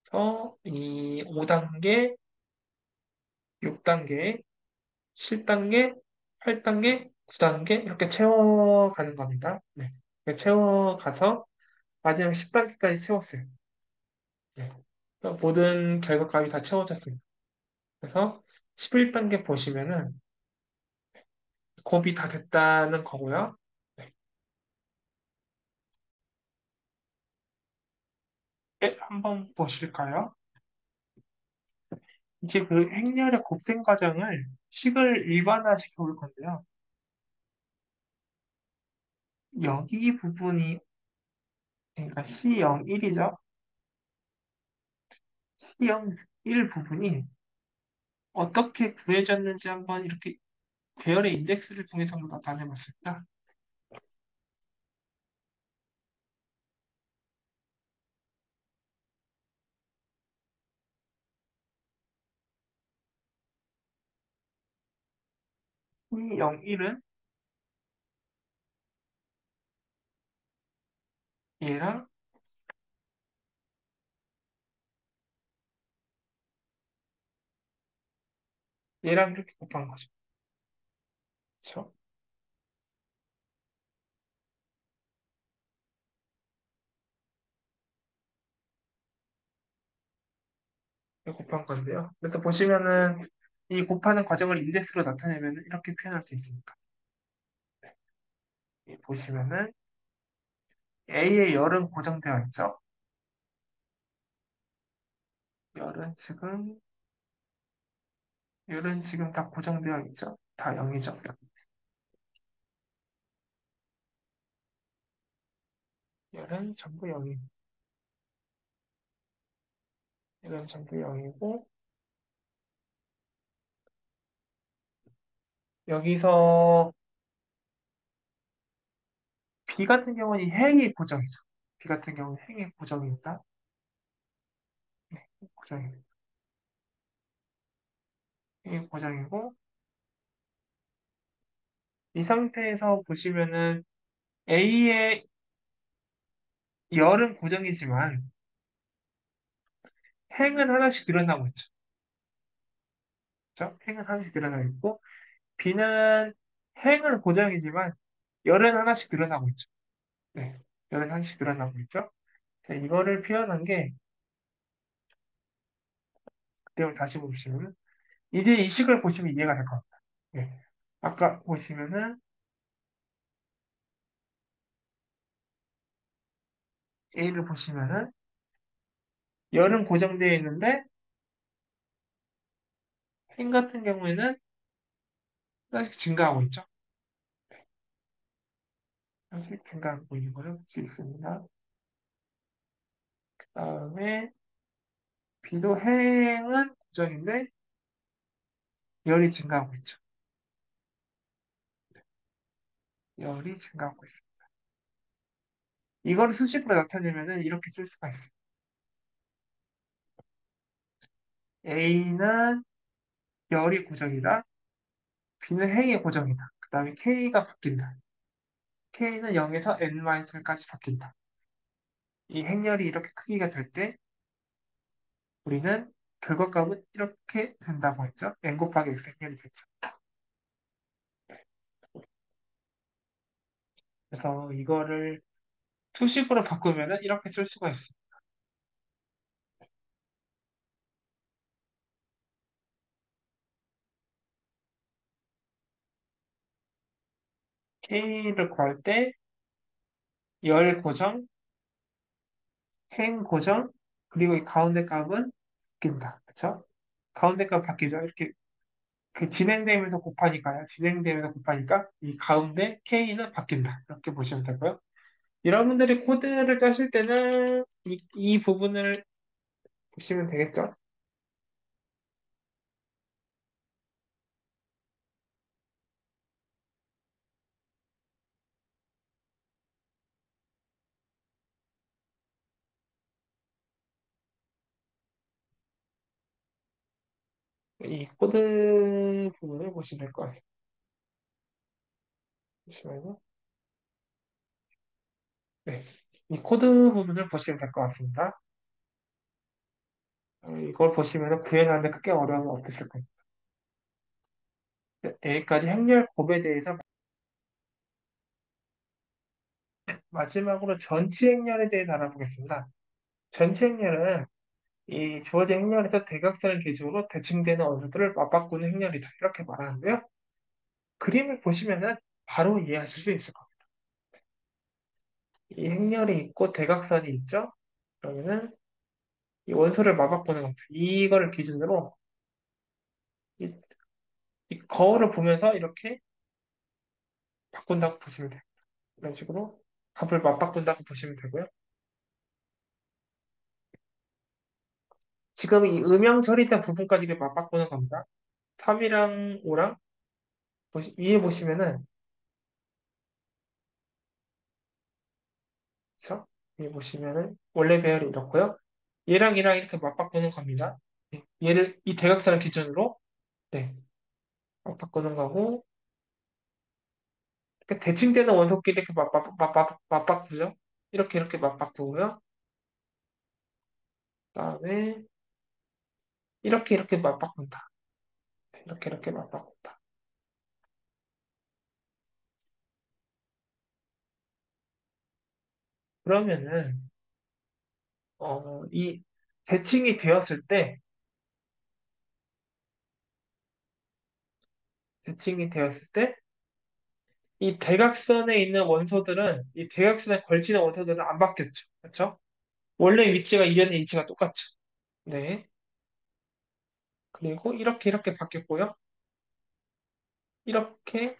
그래서 이 5단계, 6단계, 7단계, 8단계, 9단계 이렇게 채워가는 겁니다. 네. 이렇게 채워가서 마지막 10단계까지 채웠어요. 네. 그래서 모든 결과값이 다 채워졌습니다. 그래서 11단계 보시면은 곱이 다 됐다는 거고요. 네. 한번 보실까요? 이제 그 행렬의 곱셈 과정을 식을 일반화시켜 볼 건데요. 여기 부분이, 그러니까 C01이죠. C01 부분이 어떻게 구해졌는지 한번 이렇게 배열의 인덱스를 통해서 한번 나타내 봤습니다. C01은 얘랑 얘랑 이렇게 곱한 거죠. 그렇죠? 이렇게 곱한 건데요. 그래서 보시면은 이 곱하는 과정을 인덱스로 나타내면 이렇게 표현할 수 있습니다. 보시면은 A의 열은 고정되어 있죠. 열은 지금 열은 지금 다 고정되어 있죠. 다 0이죠. 열은 전부 0이, 열은 전부 0이고 여기서 B 같은 경우는 행이 고정이죠. B 같은 경우는 행이 고정입니다. 네, 고정입니다. 행이 고정이고 이 상태에서 보시면은 A의 열은 고정이지만 행은 하나씩 늘어나고 있죠. 그렇죠? 행은 하나씩 늘어나고 있고 B는 행은 고정이지만 열은 하나씩 늘어나고 있죠. 네, 열은 하나씩 늘어나고 있죠. 자, 이거를 표현한 게 내용 다시 보시면 이제 이 식을 보시면 이해가 될 겁니다. 네. 아까 보시면은 A를 보시면은 열은 고정되어 있는데 행 같은 경우에는 하나씩 증가하고 있죠. 하나씩 증가하고 있는 것을 볼 수 있습니다. 그다음에 B도 행은 고정인데 열이 증가하고 있죠. 열이 증가하고 있어요. 이거를 수식으로 나타내면은 이렇게 쓸 수가 있어요. A는 열이 고정이다. B는 행이 고정이다. 그 다음에 K가 바뀐다. K는 0에서 N-1까지 바뀐다. 이 행렬이 이렇게 크기가 될 때 우리는 결과값은 이렇게 된다고 했죠. N 곱하기 X 행렬이 되죠. 그래서 이거를 수식으로 바꾸면은 이렇게 쓸 수가 있어요. K를 구할 때 열 고정, 행 고정, 그리고 이 가운데 값은 바뀐다. 그쵸? 가운데 값 바뀌죠. 이렇게 그 진행되면서 곱하니까요. 진행되면서 곱하니까 이 가운데 K는 바뀐다. 이렇게 보시면 되고요. 여러분들이 코드를 짜실 때는 이 부분을 보시면 되겠죠. 이 코드 부분을 보시면 될 것 같습니다. 잠시만요. 네. 이 코드 부분을 보시면 될 것 같습니다. 이걸 보시면 구현하는데 크게 어려움은 없으실 겁니다. 네, 여기까지 행렬 곱에 대해서 마지막으로 전치 행렬에 대해서 알아보겠습니다. 전치 행렬은 이 주어진 행렬에서 대각선을 기준으로 대칭되는 원소들을 맞바꾸는 행렬이다. 이렇게 말하는데요. 그림을 보시면은 바로 이해하실 수 있을 겁니다. 이 행렬이 있고 대각선이 있죠? 그러면은 이 원소를 맞바꾸는 겁니다. 이거를 기준으로 이, 이 거울을 보면서 이렇게 바꾼다고 보시면 돼요. 이런 식으로 값을 맞바꾼다고 보시면 되고요. 지금 이 음영 처리된 부분까지를 맞바꾸는 겁니다. 3이랑 5랑 위에 보시면은 그쵸? 위에 보시면은 원래 배열이 이렇고요. 얘랑 얘랑 이렇게 맞바꾸는 겁니다. 네, 얘를 이 대각선을 기준으로 네, 맞바꾸는 거고 이렇게 대칭되는 원소끼리 이렇게 맞바꾸죠. 이렇게 맞바꾸고요. 그다음에 이렇게 맞바꾼다. 이렇게 맞바꾼다. 그러면은 이 대칭이 되었을 때 대칭이 되었을 때 이 대각선에 있는 원소들은 이 대각선에 걸치는 원소들은 안 바뀌었죠. 그렇죠? 원래 위치가 이전의 위치가 똑같죠. 네. 그리고 이렇게 바뀌었고요. 이렇게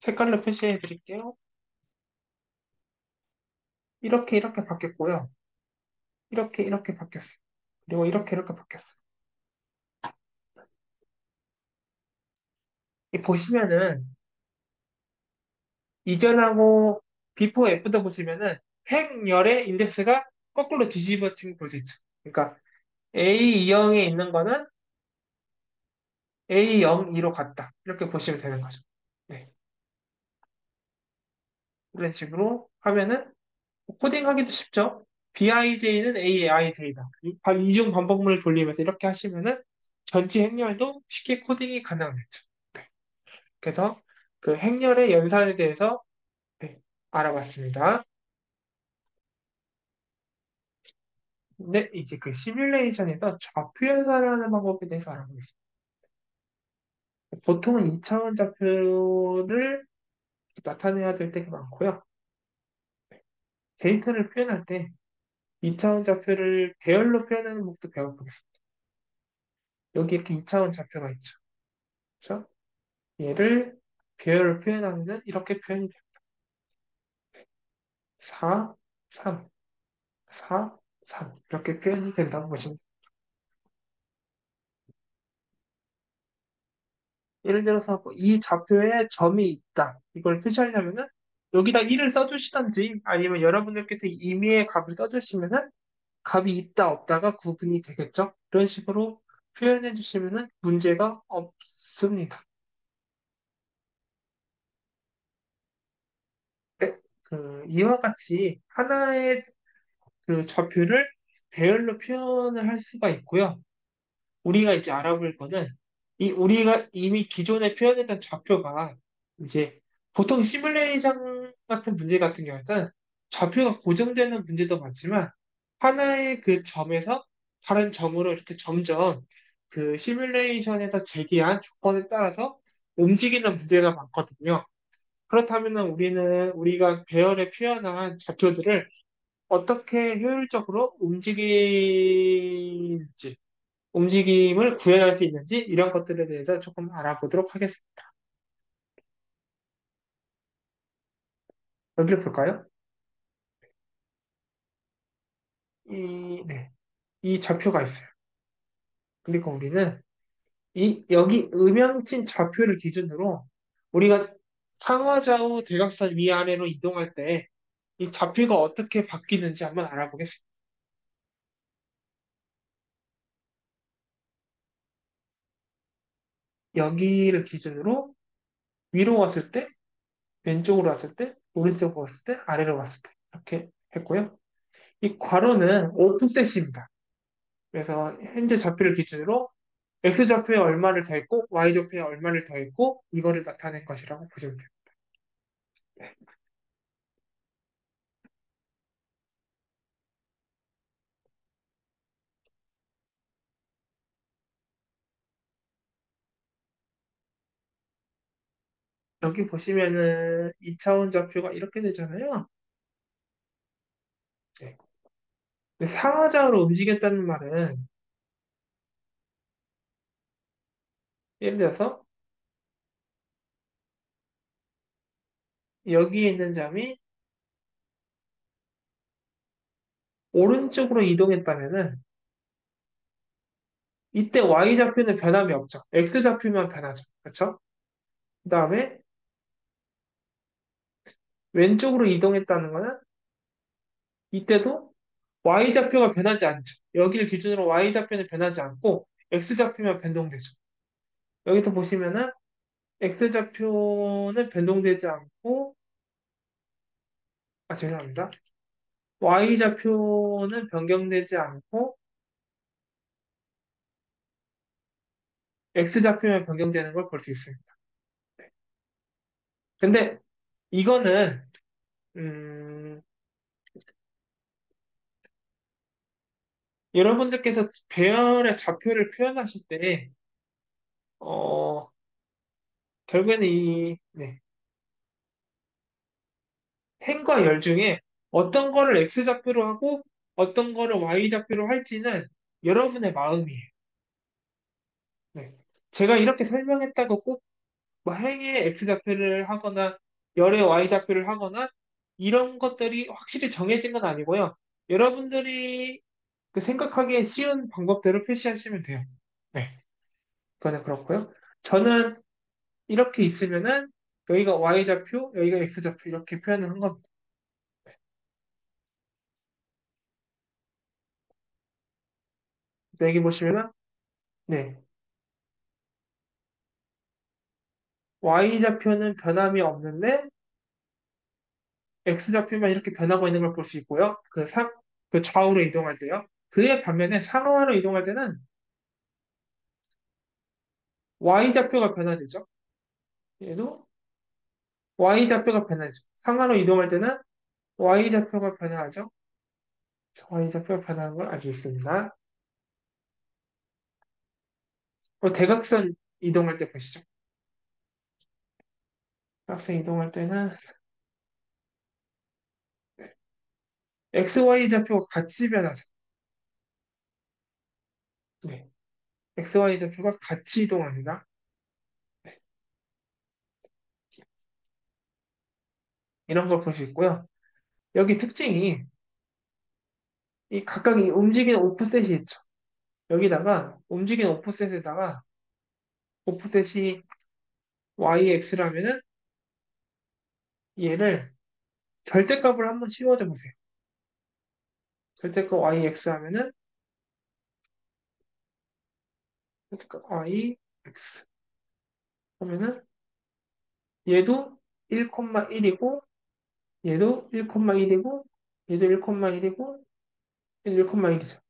색깔로 표시해 드릴게요. 이렇게 바뀌었고요. 이렇게 바뀌었어요. 그리고 이렇게 바뀌었어요. 이 보시면은 이전하고 비포 애프터 보시면은 행열의 인덱스가 거꾸로 뒤집어진 거 보시죠. 그러니까 A0에 있는 거는 A02로 갔다. 이렇게 보시면 되는 거죠. 네. 이런 식으로 하면은 코딩하기도 쉽죠. BIJ는 AIJ다. 이중 반복문을 돌리면서 이렇게 하시면은 전체 행렬도 쉽게 코딩이 가능하겠죠. 네. 그래서 그 행렬의 연산에 대해서 네, 알아봤습니다. 근데 이제 그 시뮬레이션에서 좌표 연산하는 방법에 대해서 알아보겠습니다. 보통은 2차원 좌표를 나타내야 될 때가 많고요. 데이터를 표현할 때 2차원 좌표를 배열로 표현하는 법도 배워보겠습니다. 여기 이렇게 2차원 좌표가 있죠. 그렇죠? 얘를 배열로 표현하면 이렇게 표현이 돼요. 4, 3, 4, 3 이렇게 표현이 된다고 보시면 돼요. 예를 들어서 뭐이 좌표에 점이 있다. 이걸 표시하려면은 여기다 1을 써주시던지 아니면 여러분들께서 임의의 값을 써주시면은 값이 있다 없다가 구분이 되겠죠. 이런 식으로 표현해 주시면은 문제가 없습니다. 네, 이와 같이 하나의 그 좌표를 배열로 표현을 할 수가 있고요. 우리가 이제 알아볼 거는 이 우리가 이미 기존에 표현했던 좌표가 이제 보통 시뮬레이션 같은 문제 같은 경우에는 좌표가 고정되는 문제도 많지만 하나의 그 점에서 다른 점으로 이렇게 점점 그 시뮬레이션에서 제기한 조건에 따라서 움직이는 문제가 많거든요. 그렇다면 우리는 우리가 배열에 표현한 좌표들을 어떻게 효율적으로 움직일지 움직임을 구현할 수 있는지 이런 것들에 대해서 조금 알아보도록 하겠습니다. 여기를 볼까요? 네. 이 좌표가 있어요. 그리고 우리는 여기 음영친 좌표를 기준으로 우리가 상하좌우 대각선 위아래로 이동할 때 이 좌표가 어떻게 바뀌는지 한번 알아보겠습니다. 여기를 기준으로 위로 왔을 때, 왼쪽으로 왔을 때, 오른쪽으로 왔을 때, 아래로 왔을 때 이렇게 했고요. 이 괄호는 오프셋입니다. 그래서 현재 좌표를 기준으로 X좌표에 얼마를 더했고 Y좌표에 얼마를 더했고 이거를 나타낸 것이라고 보시면 돼요. 네. 여기 보시면은 2차원 좌표가 이렇게 되잖아요. 네. 근데 상하좌우로 움직였다는 말은 예를 들어서 여기에 있는 점이 오른쪽으로 이동했다면은 이때 Y좌표는 변함이 없죠. X좌표만 변하죠. 그렇죠? 그 다음에 왼쪽으로 이동했다는 거는 이때도 Y좌표가 변하지 않죠. 여기를 기준으로 Y좌표는 변하지 않고 X좌표만 변동되죠. 여기서 보시면은 X좌표는 변동되지 않고, 죄송합니다. Y좌표는 변경되지 않고, X좌표만 변경되는 걸 볼 수 있습니다. 근데 이거는, 음, 여러분들께서 배열의 좌표를 표현하실 때, 어, 결국에는 네, 행과 열 중에 어떤 거를 X좌표로 하고 어떤 거를 Y좌표로 할지는 여러분의 마음이에요. 네. 제가 이렇게 설명했다고 꼭 뭐 행의 X좌표를 하거나 열의 Y좌표를 하거나 이런 것들이 확실히 정해진 건 아니고요. 여러분들이 그 생각하기에 쉬운 방법대로 표시하시면 돼요. 네, 그거는 그렇고요. 저는 이렇게 있으면은 여기가 Y좌표, 여기가 X좌표 이렇게 표현을 한 겁니다. 여기 보시면은 네, Y좌표는 변함이 없는데 X좌표만 이렇게 변하고 있는 걸 볼 수 있고요. 그 좌우로 이동할 때요. 그에 반면에 상하로 이동할 때는 Y좌표가 변화되죠. 얘도 Y좌표가 변하죠. 상하로 이동할 때는 Y좌표가 변화하죠. Y좌표가 변하는 걸 알 수 있습니다. 그리고 대각선 이동할 때 보시죠. 대각선 이동할 때는 XY 좌표가 같이 변하죠. 네. XY 좌표가 같이 이동합니다. 네. 이런 걸 볼 수 있고요. 여기 특징이 이 각각 이 움직이는 오프셋이 있죠. 여기다가 움직이는 오프셋에다가 오프셋이 YX라면은 얘를 절대값을 한번 씌워줘 보세요. 절대값 YX 하면은 절대값 YX 하면은 얘도 1,1이고 얘도 1,1이고 얘도 1,1이고 얘도 1,1이죠.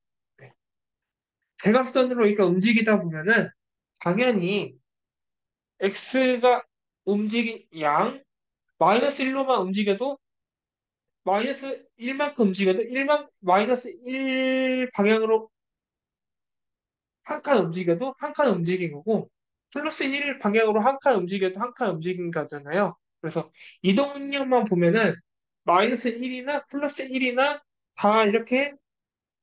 대각선으로 이렇게 움직이다 보면은 당연히 x가 움직인 양 마이너스 1로만 움직여도 마이너스 1만큼 움직여도 1만 마이너스 1 방향으로 한 칸 움직여도 한 칸 움직인 거고 플러스 1 방향으로 한 칸 움직여도 한 칸 움직인 거잖아요. 그래서 이동력만 보면은 마이너스 1이나 플러스 1이나 다 이렇게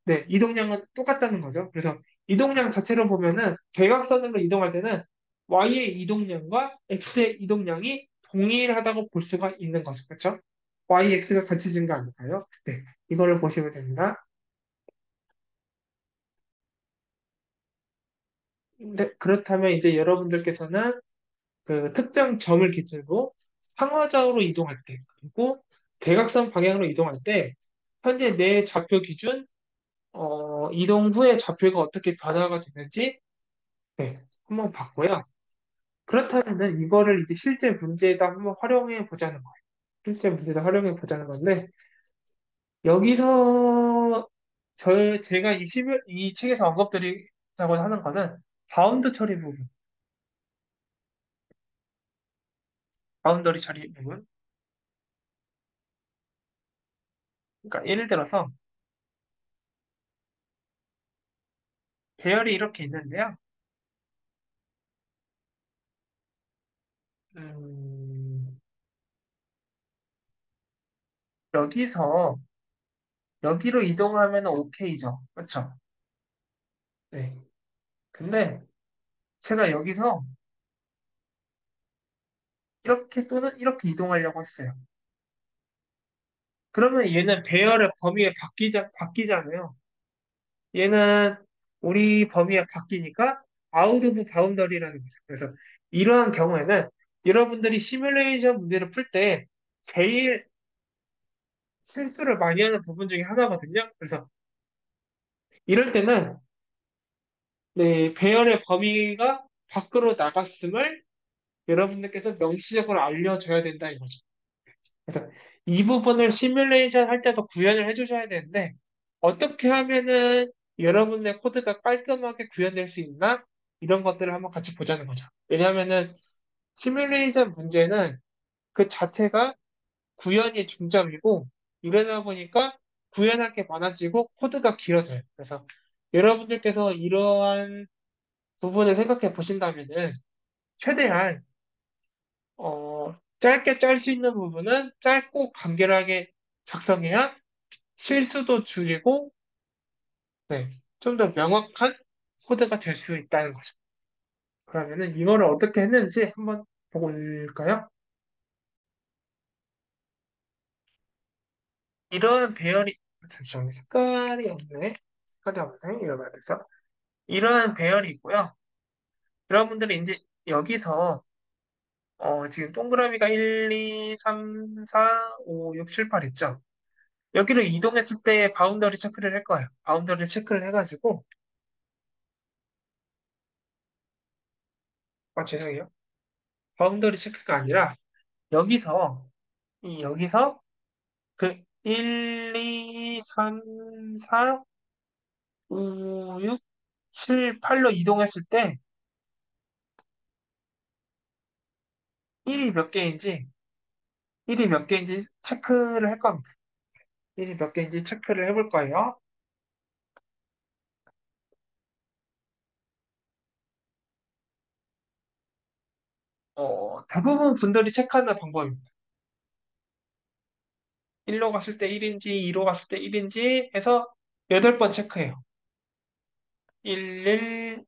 네, 이동량은 똑같다는 거죠. 그래서 이동량 자체로 보면은 대각선으로 이동할 때는 y의 이동량과 x의 이동량이 동일하다고 볼 수가 있는 거죠. 그렇죠? y, x가 같이 증가하니까요. 네, 이거를 보시면 됩니다. 네, 그렇다면 이제 여러분들께서는 그 특정 점을 기준으로 상하좌우로 이동할 때, 그리고 대각선 방향으로 이동할 때, 현재 내 좌표 기준, 이동 후에 좌표가 어떻게 변화가 되는지, 네, 한번 봤고요. 그렇다면 이거를 이제 실제 문제에다 한번 활용해 보자는 거예요. 실제 문제에다 활용해 보자는 건데, 여기서 제가 이 책에서 언급드리자고 하는 거는 바운드 처리 부분, 바운더리 처리 부분. 그러니까 예를 들어서 배열이 이렇게 있는데요. 음, 여기서 여기로 이동하면 오케이죠. 그렇죠? 네. 근데 제가 여기서 이렇게 또는 이렇게 이동하려고 했어요. 그러면 얘는 배열의 범위가 바뀌잖아요. 얘는 우리 범위가 바뀌니까 아웃 오브 바운더리라는 거죠. 그래서 이러한 경우에는 여러분들이 시뮬레이션 문제를 풀 때 제일 실수를 많이 하는 부분 중에 하나거든요. 그래서 이럴 때는 네, 배열의 범위가 밖으로 나갔음을 여러분들께서 명시적으로 알려줘야 된다 이거죠. 그래서 이 부분을 시뮬레이션 할 때도 구현을 해주셔야 되는데 어떻게 하면은 여러분의 코드가 깔끔하게 구현될 수 있나? 이런 것들을 한번 같이 보자는 거죠. 왜냐하면은 시뮬레이션 문제는 그 자체가 구현이 중점이고 이러다 보니까 구현할 게 많아지고 코드가 길어져요. 그래서 여러분들께서 이러한 부분을 생각해 보신다면은 최대한 짧게 짤 수 있는 부분은 짧고 간결하게 작성해야 실수도 줄이고 네, 좀 더 명확한 코드가 될 수 있다는 거죠. 그러면은 이거를 어떻게 했는지 한번 보고 올까요? 이런 배열이 잠시만요. 색깔이 없네. 색깔이 없네. 이러면 돼서 이러한 배열이 있고요. 여러분들이 이제 여기서 지금 동그라미가 1, 2, 3, 4, 5, 6, 7, 8 있죠? 여기로 이동했을 때 바운더리 체크를 할 거예요. 바운더리 체크를 해가지고, 죄송해요. 바운더리 체크가 아니라, 여기서, 여기서 그 1, 2, 3, 4, 5, 6, 7, 8로 이동했을 때 1이 몇 개인지, 1이 몇 개인지 체크를 할 겁니다. 1이 몇 개인지 체크를 해볼 거예요. 대부분 분들이 체크하는 방법입니다. 1로 갔을 때 1인지, 2로 갔을 때 1인지 해서 8번 체크해요. 1,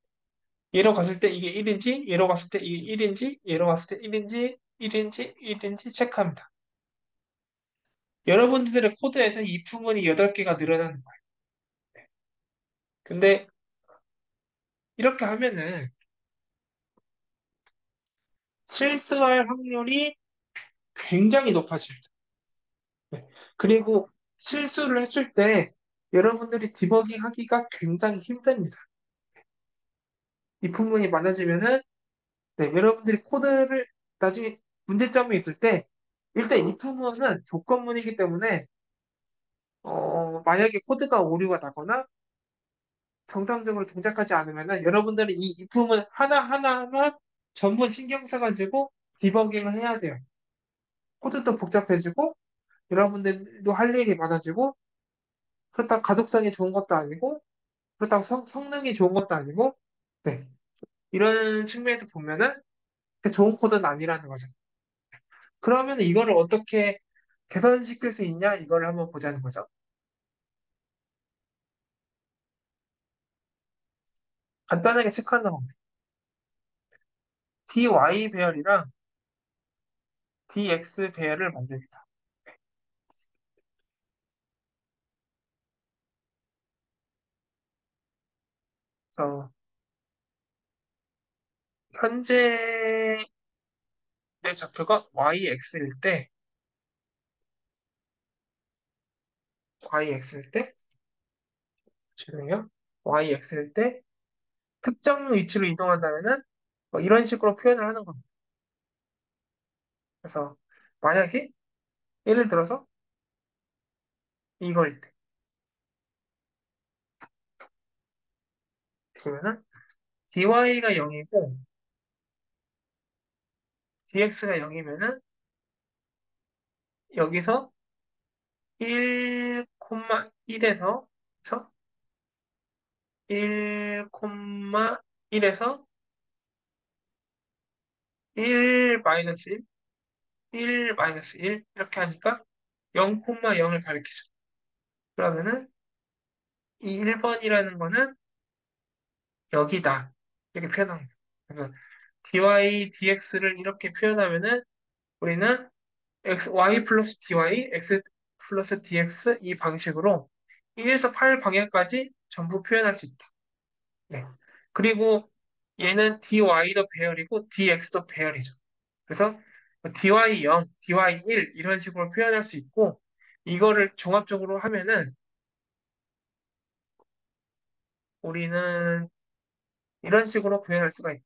얘로 갔을 때 이게 1인지, 얘로 갔을 때 이게 1인지, 얘로 갔을 때 1인지, 1인지, 1인지 체크합니다. 여러분들의 코드에서 이 부분이 8개가 늘어나는 거예요. 근데 이렇게 하면은 실수할 확률이 굉장히 높아집니다. 네. 그리고 실수를 했을 때 여러분들이 디버깅 하기가 굉장히 힘듭니다. 이 부분이 많아지면은 네, 여러분들이 코드를 나중에 문제점이 있을 때 일단 이 부분은 조건문이기 때문에 만약에 코드가 오류가 나거나 정상적으로 동작하지 않으면은 여러분들이 이 부분 하나하나 전부 신경 써가지고 디버깅을 해야 돼요. 코드도 복잡해지고 여러분들도 할 일이 많아지고 그렇다고 가독성이 좋은 것도 아니고 그렇다고 성능이 좋은 것도 아니고 네, 이런 측면에서 보면은 좋은 코드는 아니라는 거죠. 그러면 이거를 어떻게 개선시킬 수 있냐 이걸 한번 보자는 거죠. 간단하게 체크하는 겁니다. dy 배열이랑 dx 배열을 만듭니다. 그래서 현재 내 좌표가 yx일 때 yx일 때 죄송해요. yx일 때 특정 위치로 이동한다면은 이런 식으로 표현을 하는 겁니다. 그래서 만약에 예를 들어서 이거일 때 보면은 dy가 0이고 dx가 0이면은 여기서 1,1에서 1,1에서 1 마이너스 1, 1 마이너스 1 이렇게 하니까 0,0을 가리키죠. 그러면은 이 1번이라는 거는 여기다 이렇게 표현합니다. 그래서 dy, dx를 이렇게 표현하면은 우리는 y 플러스 dy, x 플러스 dx 이 방식으로 1에서 8 방향까지 전부 표현할 수 있다. 네. 그리고 얘는 dy도 배열이고 dx도 배열이죠. 그래서 dy 0, dy 1 이런 식으로 표현할 수 있고 이거를 종합적으로 하면은 우리는 이런 식으로 구현할 수가 있다.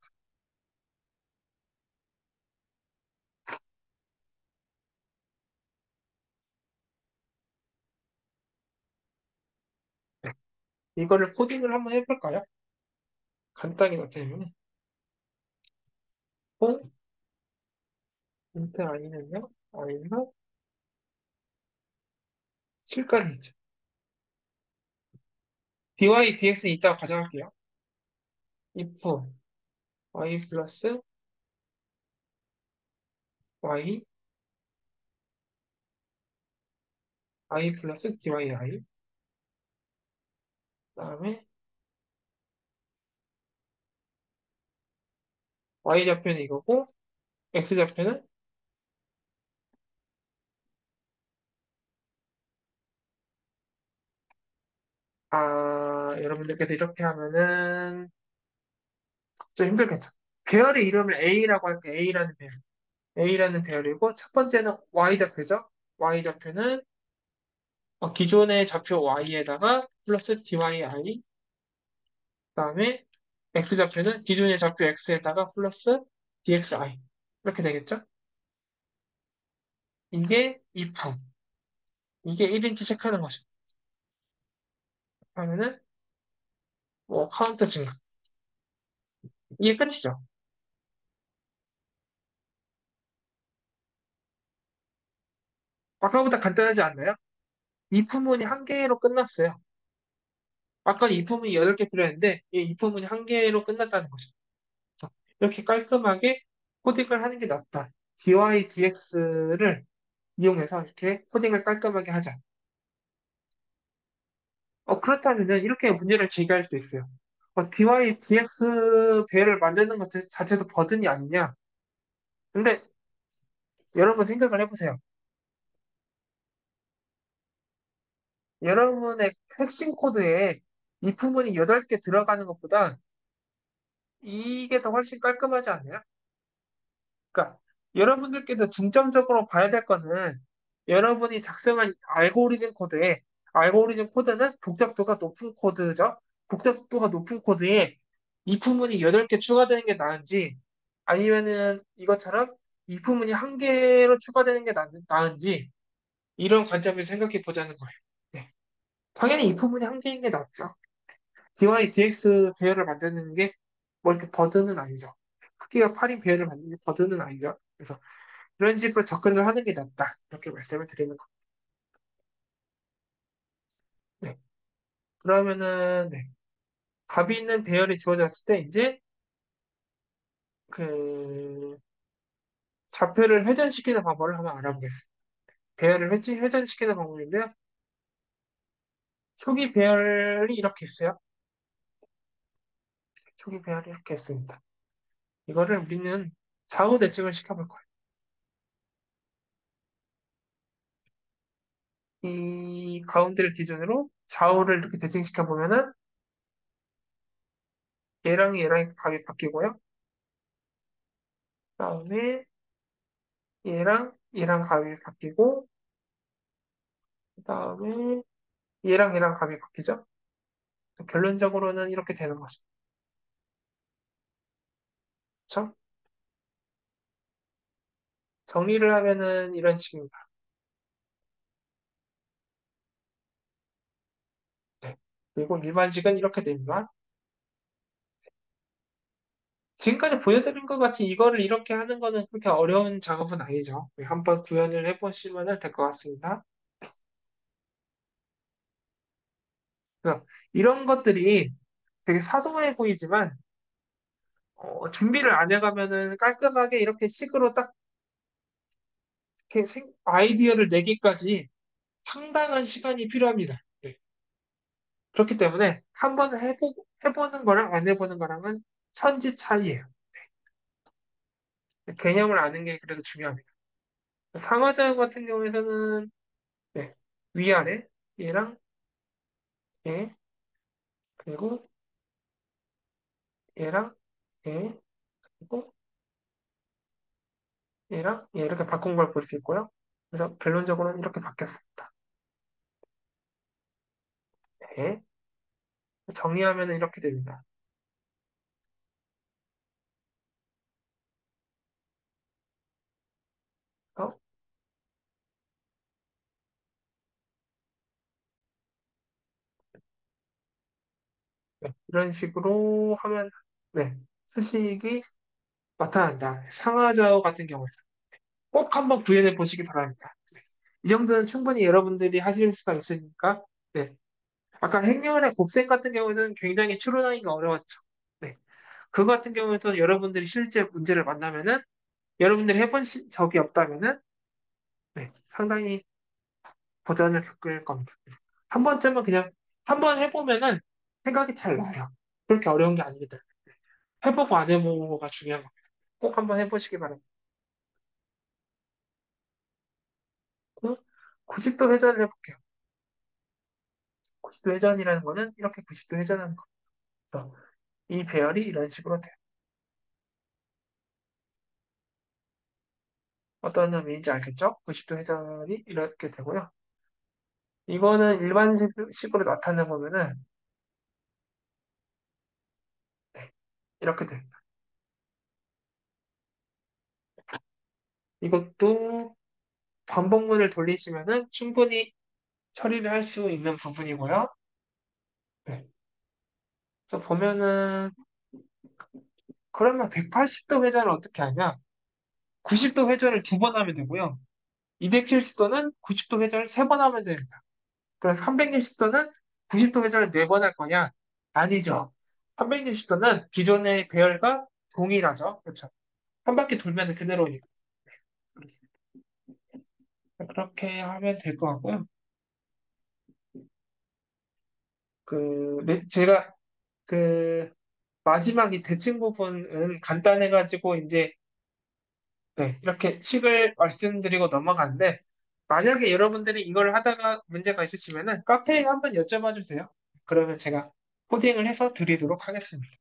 네. 이거를 코딩을 한번 해볼까요? 간단히 나타내면 인트 i는요? i는 7까지죠. dy, dx 이따가 가져갈게요. if y 플러스 y, i 플러스 dyi 그다음에 y좌표는 이거고 x좌표는 여러분들께서 이렇게 하면은 좀 힘들겠죠. 배열의 이름을 A라고 할게요. A라는 배열. A라는 배열이고 첫 번째는 y좌표죠. y좌표는 기존의 좌표 y에다가 플러스 dyi 그다음에 x좌표는 기존의 좌표 x에다가 플러스 dxi 이렇게 되겠죠? 이게 if 이게 1인치 체크하는 거죠. 하면은 뭐 카운트 증가 이게 끝이죠. 아까보다 간단하지 않나요? if문이 한 개로 끝났어요. 아까 if문이 8개 필요했는데 이 if문이 한 개로 끝났다는 거죠. 이렇게 깔끔하게 코딩을 하는 게 낫다. dy, dx를 이용해서 이렇게 코딩을 깔끔하게 하자. 그렇다면은 이렇게 문제를 제기할 수 있어요. dy dx 배열을 만드는 것 자체도 버든이 아니냐? 근데 여러분 생각을 해보세요. 여러분의 핵심 코드에 이 부분이 8개 들어가는 것보다 이게 더 훨씬 깔끔하지 않나요? 그러니까 여러분들께서 중점적으로 봐야 될 거는 여러분이 작성한 알고리즘 코드는 복잡도가 높은 코드죠. 복잡도가 높은 코드에 이 부분이 8개 추가되는 게 나은지 아니면은 이것처럼 이 부분이 한 개로 추가되는 게 나은지 이런 관점에서 생각해 보자는 거예요. 네. 당연히 이 부분이 한 개인 게 낫죠. DY, DX 배열을 만드는 게 뭐 이렇게 버든은 아니죠. 크기가 8인 배열을 만드는 게 버든은 아니죠. 그래서 이런 식으로 접근을 하는 게 낫다. 이렇게 말씀을 드리는 겁니다. 네. 그러면은, 네. 값이 있는 배열이 주어졌을 때, 이제, 그, 좌표를 회전시키는 방법을 한번 알아보겠습니다. 배열을 회전시키는 방법인데요. 초기 배열이 이렇게 있어요. 초기 배열이 이렇게 있습니다. 이거를 우리는 좌우 대칭을 시켜볼 거예요. 이 가운데를 기준으로 좌우를 이렇게 대칭시켜 보면은 얘랑 값이 바뀌고요. 그다음에 얘랑 값이 바뀌고 그다음에 얘랑 값이 바뀌죠. 결론적으로는 이렇게 되는 거죠. 그렇죠? 정리를 하면은 이런 식입니다. 네. 그리고 일반식은 이렇게 됩니다. 지금까지 보여드린 것 같이 이거를 이렇게 하는 거는 그렇게 어려운 작업은 아니죠. 네, 한번 구현을 해보시면 될 것 같습니다. 그래서 이런 것들이 되게 사소해 보이지만 준비를 안 해가면은 깔끔하게 이렇게 식으로 딱 이렇게 아이디어를 내기까지 상당한 시간이 필요합니다. 네. 그렇기 때문에 한번 해보는 거랑 안 해보는 거랑은 천지 차이예요. 개념을 아는 게 그래도 중요합니다. 상하좌우 같은 경우에는 네, 위아래 얘랑 얘 그리고 얘랑 얘 그리고 얘랑 얘 이렇게 바꾼 걸 볼 수 있고요. 그래서 결론적으로는 이렇게 바뀌었습니다. 네. 정리하면 이렇게 됩니다. 어? 네, 이런 식으로 하면 네, 수식이 나타난다. 상하좌우 같은 경우에 꼭 한번 구현해 보시기 바랍니다. 네. 이 정도는 충분히 여러분들이 하실 수가 있으니까 네. 아까 행렬의 곱셈 같은 경우는 굉장히 추론하기가 어려웠죠. 네. 그거 같은 경우에서 여러분들이 실제 문제를 만나면은 여러분들이 해본 적이 없다면은 네, 상당히 도전을 겪을 겁니다. 한 번쯤은 그냥 한 번 해보면은 생각이 잘 나요. 그렇게 어려운 게 아닙니다. 해보고 안 해보고가 중요한 겁니다. 꼭 한번 해보시기 바랍니다. 90도 회전을 해볼게요. 90도 회전이라는 거는 이렇게 90도 회전하는 거죠. 이 배열이 이런 식으로 돼요. 어떤 의미인지 알겠죠? 90도 회전이 이렇게 되고요. 이거는 일반식으로 나타내 보면은 네, 이렇게 됩니다. 이것도 반복문을 돌리시면은 충분히 처리를 할 수 있는 부분이고요. 네. 그래서 보면은 그러면 180도 회전을 어떻게 하냐? 90도 회전을 2번 하면 되고요. 270도는 90도 회전을 3번 하면 됩니다. 그럼 360도는 90도 회전을 4번 할 거냐? 아니죠. 360도는 기존의 배열과 동일하죠. 그렇죠. 한 바퀴 돌면 그대로니까. 그렇습니다. 그렇게 하면 될 것 같고요. 제가 그 마지막 이 대칭 부분은 간단해가지고 이제 네, 이렇게 칙을 말씀드리고 넘어가는데 만약에 여러분들이 이걸 하다가 문제가 있으시면은 카페에 한번 여쭤봐 주세요. 그러면 제가 코딩을 해서 드리도록 하겠습니다.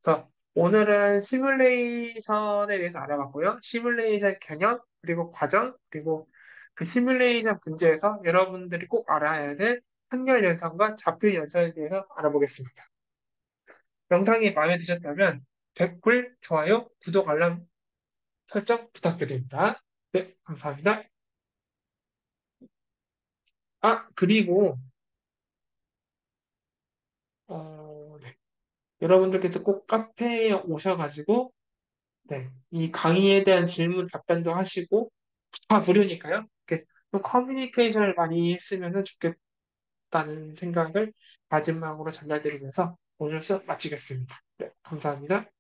그래서 오늘은 시뮬레이션에 대해서 알아봤고요. 시뮬레이션 개념, 그리고 과정, 그리고 그 시뮬레이션 문제에서 여러분들이 꼭 알아야 될 확률 연산과 좌표 연산에 대해서 알아보겠습니다. 영상이 마음에 드셨다면 댓글, 좋아요, 구독, 알람 설정 부탁드립니다. 네, 감사합니다. 아, 그리고, 네. 여러분들께서 꼭 카페에 오셔가지고, 네, 이 강의에 대한 질문 답변도 하시고, 다 무료니까요. 이렇게 좀 커뮤니케이션을 많이 했으면 좋겠다는 생각을 마지막으로 전달드리면서 오늘 수업 마치겠습니다. 네, 감사합니다.